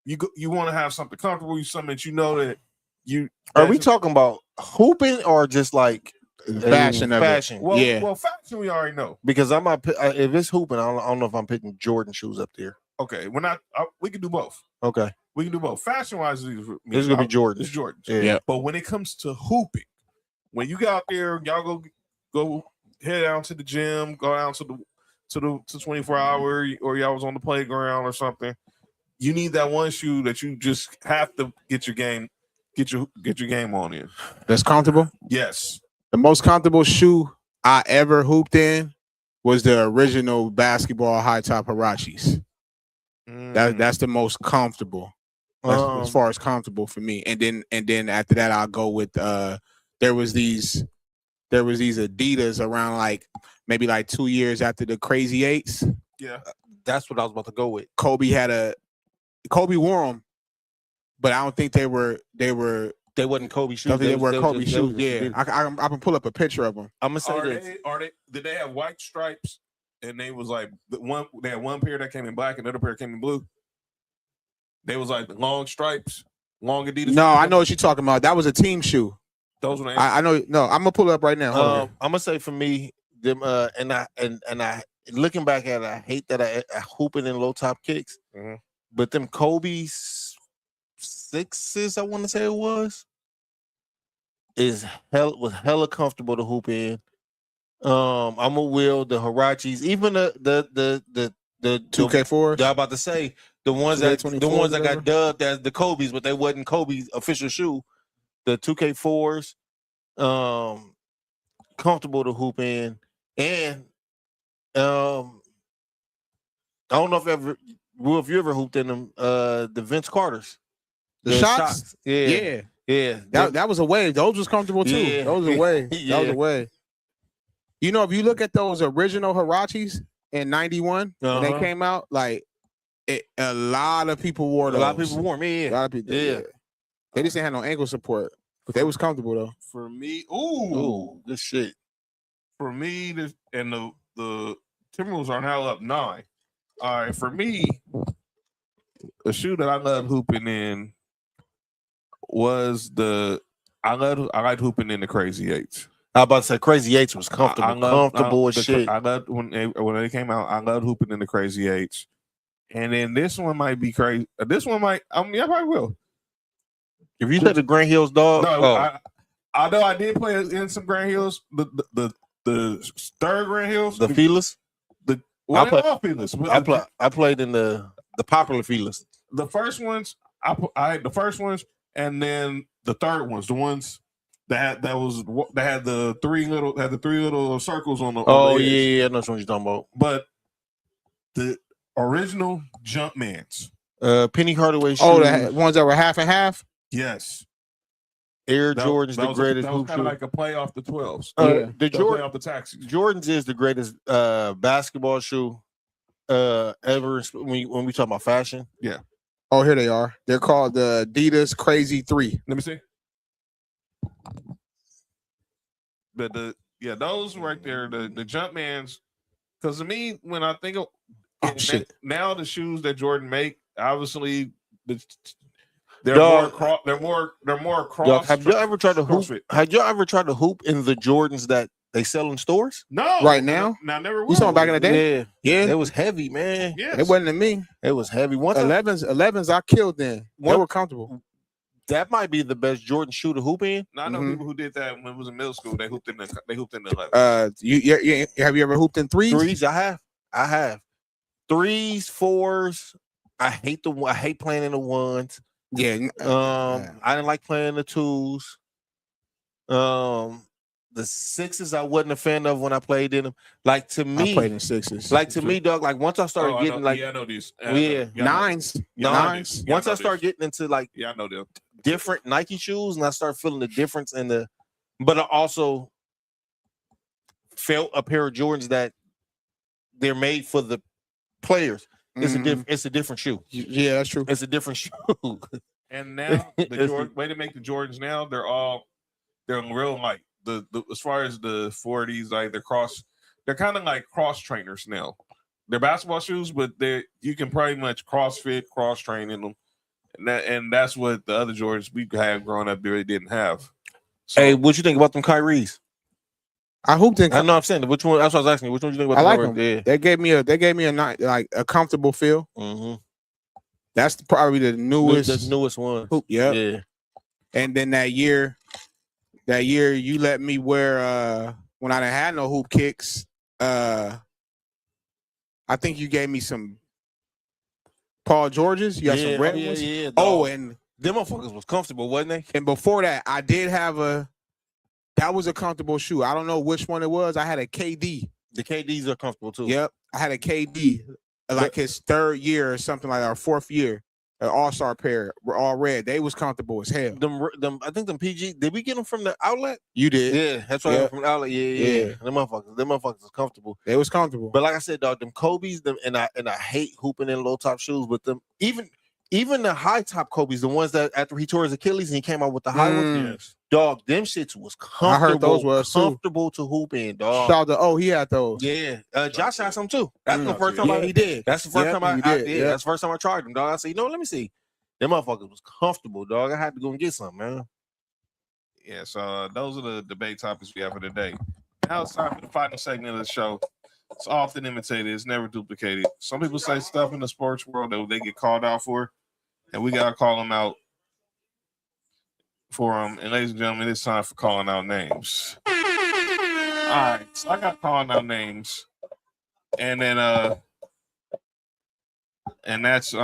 you want to have something comfortable, something that you know that you. Are we talking about hooping or just like Fashion of it. fashion? Well, Yeah. well, fashion we already know. Because I'm not. If it's hooping, I don't know if I'm picking Jordan shoes up there. Okay, we're not. We can do both. Okay, We can do both. Fashion wise, this is gonna be Jordan. It's Jordan. Yeah. But when it comes to hooping, when you get out there, y'all go head down to the gym, go down to the 24-hour, or y'all was on the playground or something. You need that one shoe that you just have to get your game on in. That's comfortable. Yes. The most comfortable shoe I ever hooped in was the original basketball high top Hirachis. That's the most comfortable. As far as comfortable for me. And then after that I'll go with there was these Adidas around like maybe like 2 years after the Crazy Eights. Yeah. That's what I was about to go with. Kobe wore them, but I don't think they wasn't Kobe shoes. I think they were Kobe shoes. They Yeah, I can pull up a picture of them. I'm gonna say did they have white stripes? And they was like they had one pair that came in black and the other pair came in blue. They was like long stripes, long Adidas. No, I know what you're talking about. That was a team shoe. Those were I know. No, I'm gonna pull it up right now. Hold on. I'm gonna say for me, them and I looking back at it, I hate that I hooping in low top kicks, but them Kobe's 6s, I want to say it was hella comfortable to hoop in. I'm a will the Hirachis, even the 2K4s. I'm about to say the ones that got dubbed as the Kobe's, but they wasn't Kobe's official shoe. The 2K4s, comfortable to hoop in, and I don't know if you ever hooped in them. The Vince Carters, The shots. yeah. That was a wave. Those was comfortable too. Yeah. Those was a wave. Yeah. That was a wave. You know, if you look at those original Hirachis in '91 when they came out, like a lot of people wore those. A lot of people wore them. Yeah. A lot of people. Yeah. They just didn't have no ankle support, but they was comfortable though. For me, this shit. For me, the Timberwolves are now up 9. All right, for me, the shoe that I love hooping in was I liked hooping in the Crazy Eights. I was about to say Crazy Eights was comfortable as shit. I loved when they came out. I loved hooping in the Crazy Eights, and then this one might be crazy. This one might. I probably will. If you said the Grand Hills, dog. No, I know I did play in some Grand Hills. The third Grand Hills, the Feelers. I played in the popular Feelers. The first ones, I had the first ones, and then the third ones, the ones that had the three little circles on the. Oh yeah, I know what you're talking about. But the original Jumpmans, Penny Hardaway shoes. Oh, the ones that were half and half. Yes. Air Jordans, the greatest. That was kind of like a play off the 12s. The Jordan off the taxi. Jordans is the greatest basketball shoe ever. When we talk about fashion, yeah. Oh, here they are. They're called the Adidas Crazy 3. Let me see. Those right there, the Jumpmans. Because to me, when I think of now the shoes that Jordan make, obviously they're more cross. Have you ever tried to hoop? Have you ever tried to hoop in the Jordans that they sell in stores? No. Right now? I never will. You talking back in the day? Yeah. It was heavy, man. Yes. It wasn't to me. It was heavy. 11s I killed then. They were comfortable. that might be the best Jordan shoe to hoop in. Now, I know Mhm. people who did that when it was in middle school. They hooped in the 11. Have you ever hooped in threes? Threes, I have. Threes, fours. I hate playing in the ones. Yeah. I didn't like playing the twos. The sixes I wasn't a fan of when I played in them. Like to me, I played in sixes. like to me, dog. Like once I started Oh, getting like I know these. Nines. nines. Once I started getting into like I know them. different Nike shoes, and I started feeling the difference in the. But I also felt a pair of Jordans that they're made for the players. It's it's a different shoe. Yeah, that's true. It's a different shoe. And now the way to make the Jordans now, they're real light. The as far as the 40s, like they're kind of like cross trainers now. They're basketball shoes, but you can pretty much cross train in them. And that's what the other Jordans we had growing up really didn't have. So, Hey, what you think about them Kyries? I hooped in. I know I'm saying which one. That's what I was asking you. Which one you think about? I like them. them. Yeah. They gave me a comfortable feel. Mm-hmm. That's probably the newest. The newest one. Hoop. Yep. Yeah. And then that year you let me wear when I didn't have no hoop kicks. I think you gave me some Paul Georges. You got some red ones. Yeah. Oh, and them motherfuckers was comfortable, wasn't they? and before that, I did have that was a comfortable shoe. I don't know which one it was. I had a KD. The KDs are comfortable too. Yep. I had a KD, like his third year or something like that, or fourth year. An all-star pair. Were all red. They was comfortable as hell. Them I think them PG. Did we get them from the outlet? You did. Yeah, that's right. Yeah. From the outlet. Yeah. Them motherfuckers is comfortable. They was comfortable. But like I said, dog, them Kobe's, and I hate hooping in low top shoes, but them even the high top Kobe's, the ones that after he tore his Achilles and he came out with the high ones, dog, them shits was comfortable. I heard those was comfortable to hoop in, dog. Shout out he had those. Yeah, Josh had some too. That's the first time he did. That's the first time I did. did. That's the first time I tried them, dog. I said, let me see. Them motherfuckers was comfortable, dog. I had to go and get some, man. yeah, so those are the debate topics we have for today. Now it's time for the final segment of the show. It's often imitated, it's never duplicated. Some people say stuff in the sports world that they get called out for, and we gotta call them out for them. And ladies and gentlemen, it's time for calling out names. All right, so I got calling out names, and then and that's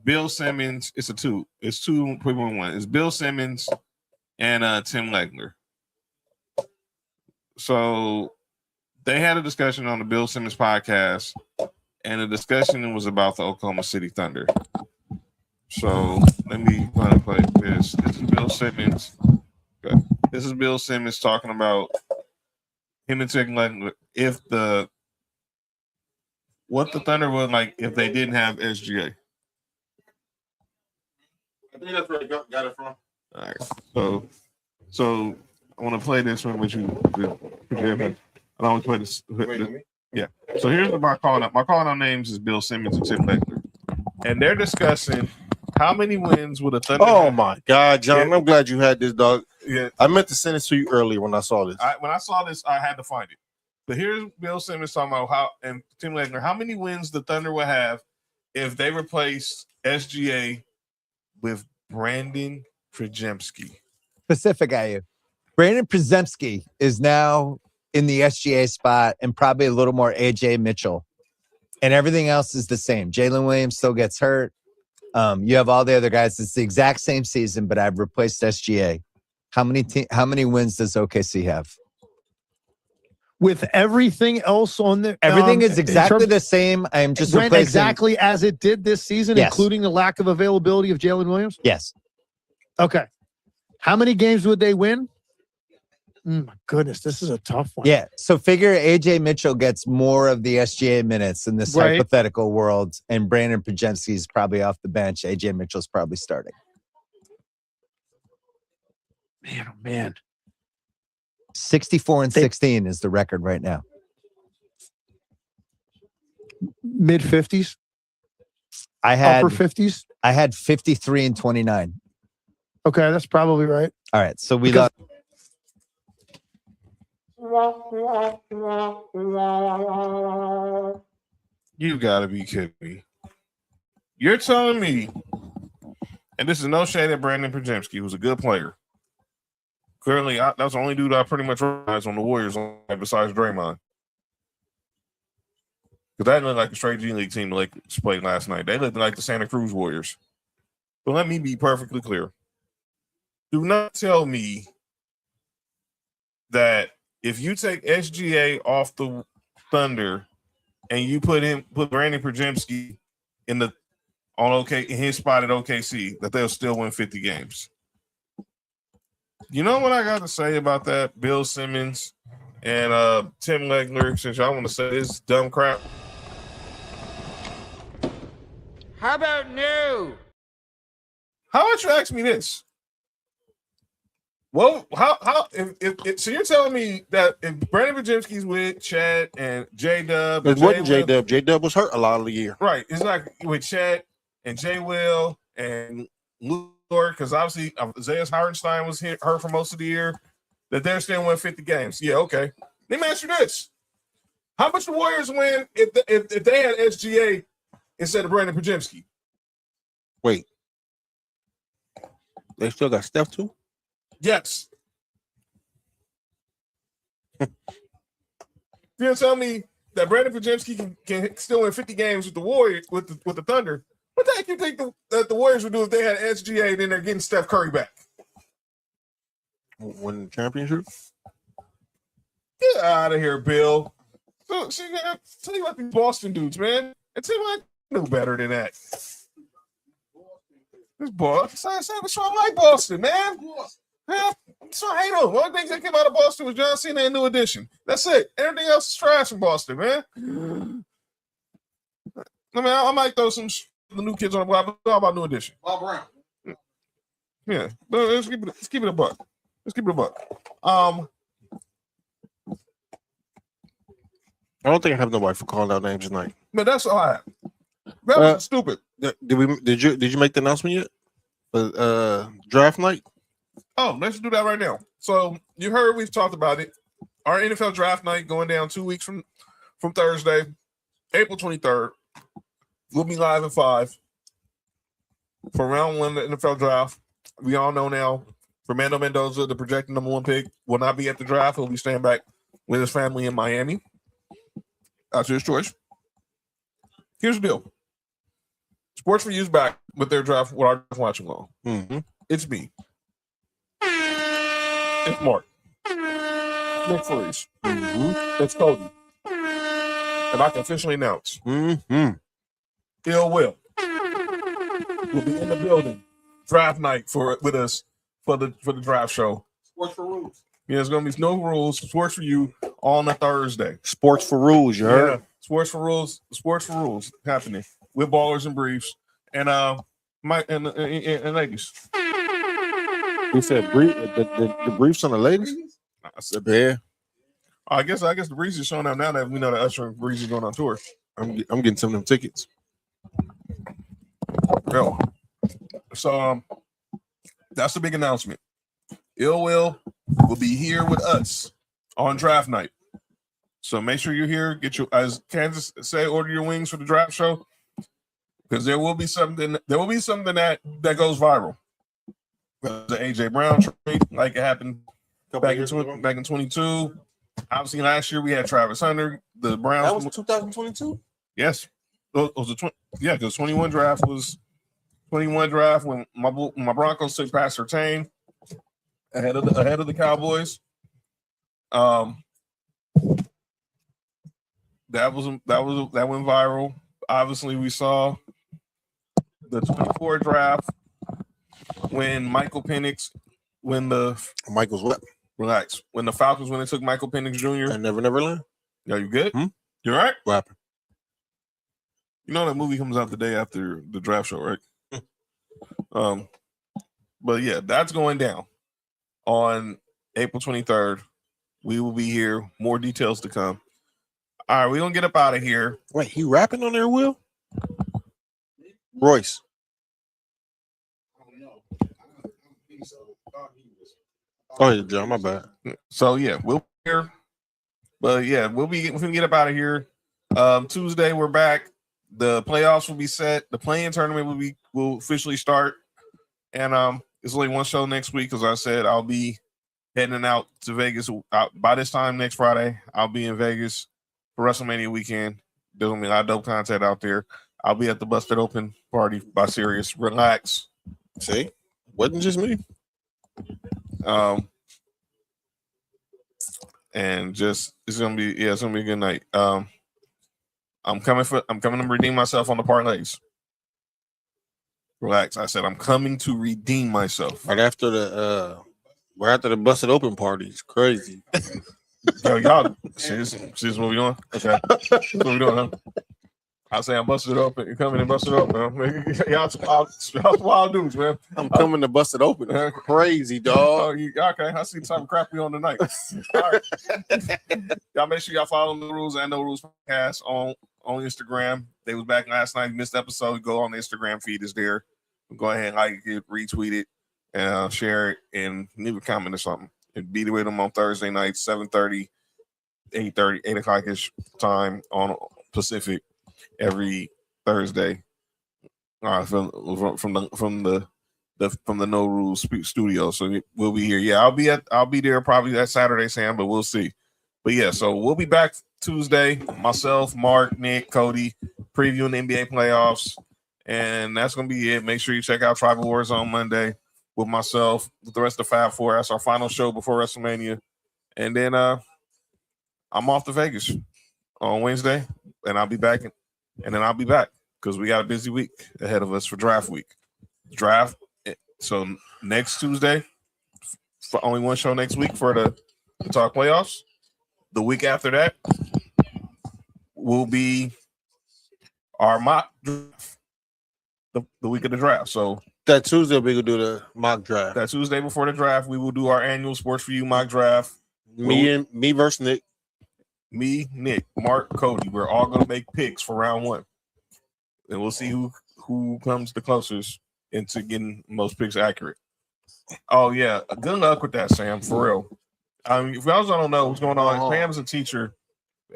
Bill Simmons. It's two people in one. It's Bill Simmons and Tim Legler. So they had a discussion on the Bill Simmons podcast, and the discussion was about the Oklahoma City Thunder. So let me play this. This is Bill Simmons. Okay. This is Bill Simmons talking about him and Tim Legler. What the Thunder would like if they didn't have SGA. I think that's where I got it from. All right. So I want to play this one with you. I don't want to play this. Yeah. So here's my calling out. My calling out names is Bill Simmons and Tim Legler, and they're discussing how many wins would a Thunder. Oh my God, John! I'm glad you had this, dog. Yeah. I meant to send it to you earlier when I saw this. When I saw this, I had to find it. But here's Bill Simmons talking about and Tim Legler, how many wins the Thunder would have if they replaced SGA with Brandon Przemski. Specific at you. Brandon Przemski is now in the SGA spot and probably a little more AJ Mitchell. And everything else is the same. Jalen Williams still gets hurt. You have all the other guys. It's the exact same season, but I've replaced SGA. How many wins does OKC have? With everything else on there, Everything is exactly the same. I am just went replacing exactly as it did this season, Yes. including the lack of availability of Jalen Williams. Yes. Okay. How many games would they win? My goodness, this is a tough one. Yeah. So figure AJ Mitchell gets more of the SGA minutes in this Right. hypothetical world, and Brandon Przemski is probably off the bench. AJ Mitchell's probably starting. Man, oh man. 64-16 is the record right now. Mid 50s, I had upper 50s. 53-29. Okay, that's probably right. All right. So we Because- You gotta be kidding me. You're telling me and this is no shade at Brandon Pajemski, who's a good player. Clearly, that's the only dude I pretty much recognize on the Warriors besides Draymond. Because that looked like a straight G League team the Lakers played last night. They looked like the Santa Cruz Warriors. But let me be perfectly clear. Do not tell me that if you take SGA off the Thunder and you put Brandon Pajemski in his spot at OKC, that they'll still win 50 games. You know what I got to say about that, Bill Simmons and Tim Legler, since y'all want to say this dumb crap? How about no? How about you ask me this? Well, if so you're telling me that if Brandon Pajemski's with Chad and J-Dub. It wasn't J-Dub. J-Dub was hurt a lot of the year. Right. It's like with Chad and J-Will and Lord, because obviously Isaiah Hartenstein was hurt for most of the year, that they're still winning 50 games. Yeah, okay. Let me ask you this. How much the Warriors win if they had SGA instead of Brandon Pajemski? Wait. They still got Steph too? Yes. You're tell me that Brandon Pajemski can still win 50 games with the Warriors with the Thunder. What the heck you think that the Warriors would do if they had SGA and then they're getting Steph Curry back? Win the championship? Get out of here, Bill. So, tell you about these Boston dudes, man. And tell you I know better than that. This Boston. What's wrong like Boston, man? Yeah, so I hate them. One thing that came out of Boston was John Cena and New Edition. That's it. Everything else is trash in Boston, man. I mean, I might throw some the new kids on the block, but all about New Edition. Bob Brown. Yeah, but let's keep it a buck. Let's keep it a buck. I don't think I have nobody for calling out names tonight. But that's all I have. That was stupid. Did you make the announcement yet for draft night? Oh, let's do that right now. So you heard we've talked about it. Our NFL draft night going down 2 weeks from Thursday, April 23rd. We'll be live at 5 for round 1 of the NFL draft. We all know now Fernando Mendoza, the projected number 1 pick, will not be at the draft. He'll be staying back with his family in Miami. That's his choice. Here's the deal. Sports for You's back with their draft, with our draft watching along. Mm-hmm. It's me. It's Mark. Nick Freeze. Mm-hmm. It's Cody. And I can officially announce. Mm-hmm. Ill Will will be in the building draft night with us for the draft show. Sports for rules. Yeah, there's gonna be no rules. Sports for You on a Thursday. Sports for rules, you heard? Yeah, sports for rules happening with ballers and briefs and Mike and ladies. He said the briefs on the ladies. I said, Yeah, I guess the Breeze is showing up now that we know that Usher and Breeze is going on tour. I'm getting some of them tickets. Yo. So that's the big announcement. Ill Will be here with us on draft night. So make sure you're here. Get your, as Kansas say, order your wings for the draft show. Because there will be something that goes viral. The AJ Brown trade, like it happened back in 22. Obviously, last year we had Travis Hunter. The Browns. That was 2022. Yes, it was because 21 draft was 21 draft when my Broncos took Pat Surtain ahead of the Cowboys. That went viral. Obviously, we saw the 24 draft when Michael Penix, Michael's what? Relax. When the Falcons, when they took Michael Penix Jr. I never learned. Are you good? You all right? What happened? You know that movie comes out the day after the draft show, right? But yeah, that's going down on April 23rd. We will be here. More details to come. All right, we're going to get up out of here. Wait, he rapping on there, Will? Royce. Oh, yeah, John, my bad. So yeah, we'll be here. But yeah, we'll get up out of here. Tuesday, we're back. The playoffs will be set. The play-in tournament will officially start. And it's only one show next week. As I said, I'll be heading out to Vegas by this time next Friday. I'll be in Vegas for WrestleMania weekend. There's gonna be a lot of dope content out there. I'll be at the Busted Open party by Sirius. Relax. See, wasn't just me. And just it's gonna be a good night. I'm coming to redeem myself on the parlays. Relax. I said I'm coming to redeem myself. Right after the Busted Open party. It's crazy. Yo, y'all, see what we doing? Okay. What we doing, huh? I say I'm busted open. You coming and busted open, man. Y'all wild dudes, man. I'm coming to Busted Open. Crazy, dog. Okay, I see something crappy on tonight. All right. Y'all make sure y'all follow the rules and No Rules Podcast on Instagram. They was back last night. Missed episode. Go on the Instagram feed. Is there. Go ahead and like it, retweet it, and share it, and leave a comment or something. And be with them on Thursday night, 7:30, 8:30, 8 o'clock-ish time on Pacific every Thursday. From the No Rules studio. So we'll be here. Yeah, I'll be there probably that Saturday, Sam, but we'll see. But yeah, so we'll be back Tuesday. Myself, Mark, Nick, Cody, previewing the NBA playoffs. And that's gonna be it. Make sure you check out Tribal Wars on Monday with myself, with the rest of Fab Four. That's our final show before WrestleMania. And then I'm off to Vegas on Wednesday, and I'll be back. And then I'll be back because we got a busy week ahead of us for draft week. So next Tuesday, for only one show next week for the talk playoffs. The week after that will be our mock draft. The week of the draft. So that Tuesday we will do the mock draft. That Tuesday before the draft, we will do our annual Sports for You mock draft. Me versus Nick. Me, Nick, Mark, Cody. We're all gonna make picks for round one. And we'll see who comes the closest into getting most picks accurate. Oh yeah. Good luck with that, Sam, for real. If y'all don't know what's going on, Sam's a teacher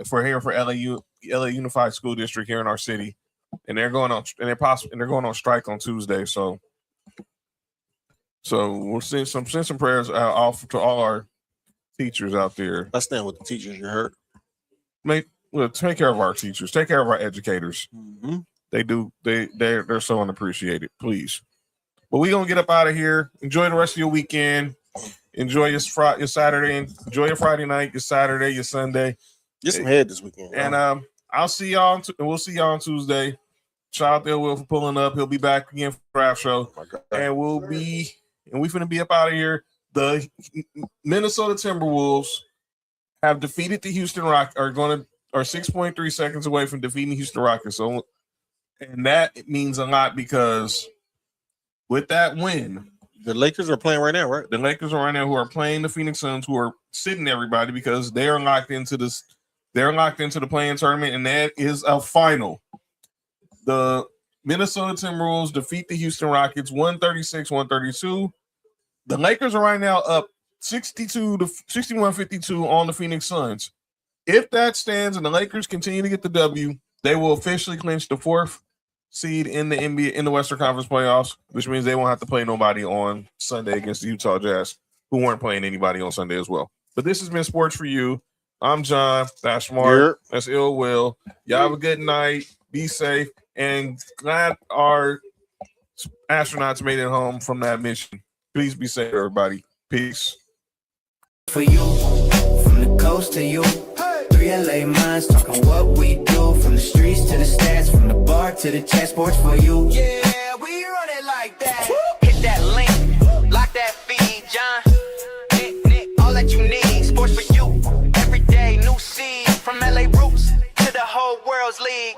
for LA Unified School District here in our city. And they're going on strike on Tuesday. So we'll send some prayers off to all our teachers out there. I stand with the teachers. You heard. Take care of our teachers. Take care of our educators. Mm-hmm. They do. They're so unappreciated. Please. But we're gonna get up out of here. Enjoy the rest of your weekend. Enjoy your Saturday. Enjoy your Friday night. Your Saturday. Your Sunday. Get some head this weekend. And I'll see y'all. We'll see y'all on Tuesday. Shout out to Will for pulling up. He'll be back again for the draft show. And we finna be up out of here. The Minnesota Timberwolves have defeated the Houston Rockets. Are 6.3 seconds away from defeating Houston Rockets. So, and that means a lot because with that win, the Lakers are playing right now, right? The Lakers are right now who are playing the Phoenix Suns, who are sitting everybody because they are locked into this. They're locked into the play-in tournament, and that is a final. The Minnesota Timberwolves defeat the Houston Rockets 136-132. The Lakers are right now up 61-52 on the Phoenix Suns. If that stands and the Lakers continue to get the W, they will officially clinch the 4th seed in the NBA in the Western Conference playoffs, which means they won't have to play nobody on Sunday against the Utah Jazz, who weren't playing anybody on Sunday as well. But this has been Sports for You. I'm John. That's Mark. That's Ill Will. Y'all have a good night. Be safe. And glad our astronauts made it home from that mission. Please be safe, everybody. Peace. For you, from the coast to you, 3 LA minds talking what we do. From the streets to the stats, from the bar to the chat. Sports for you. Yeah, we run it like that. Hit that link, lock that feed, John. Nick, all that you need. Sports for you. Every day, new seed. From LA roots to the whole world's league.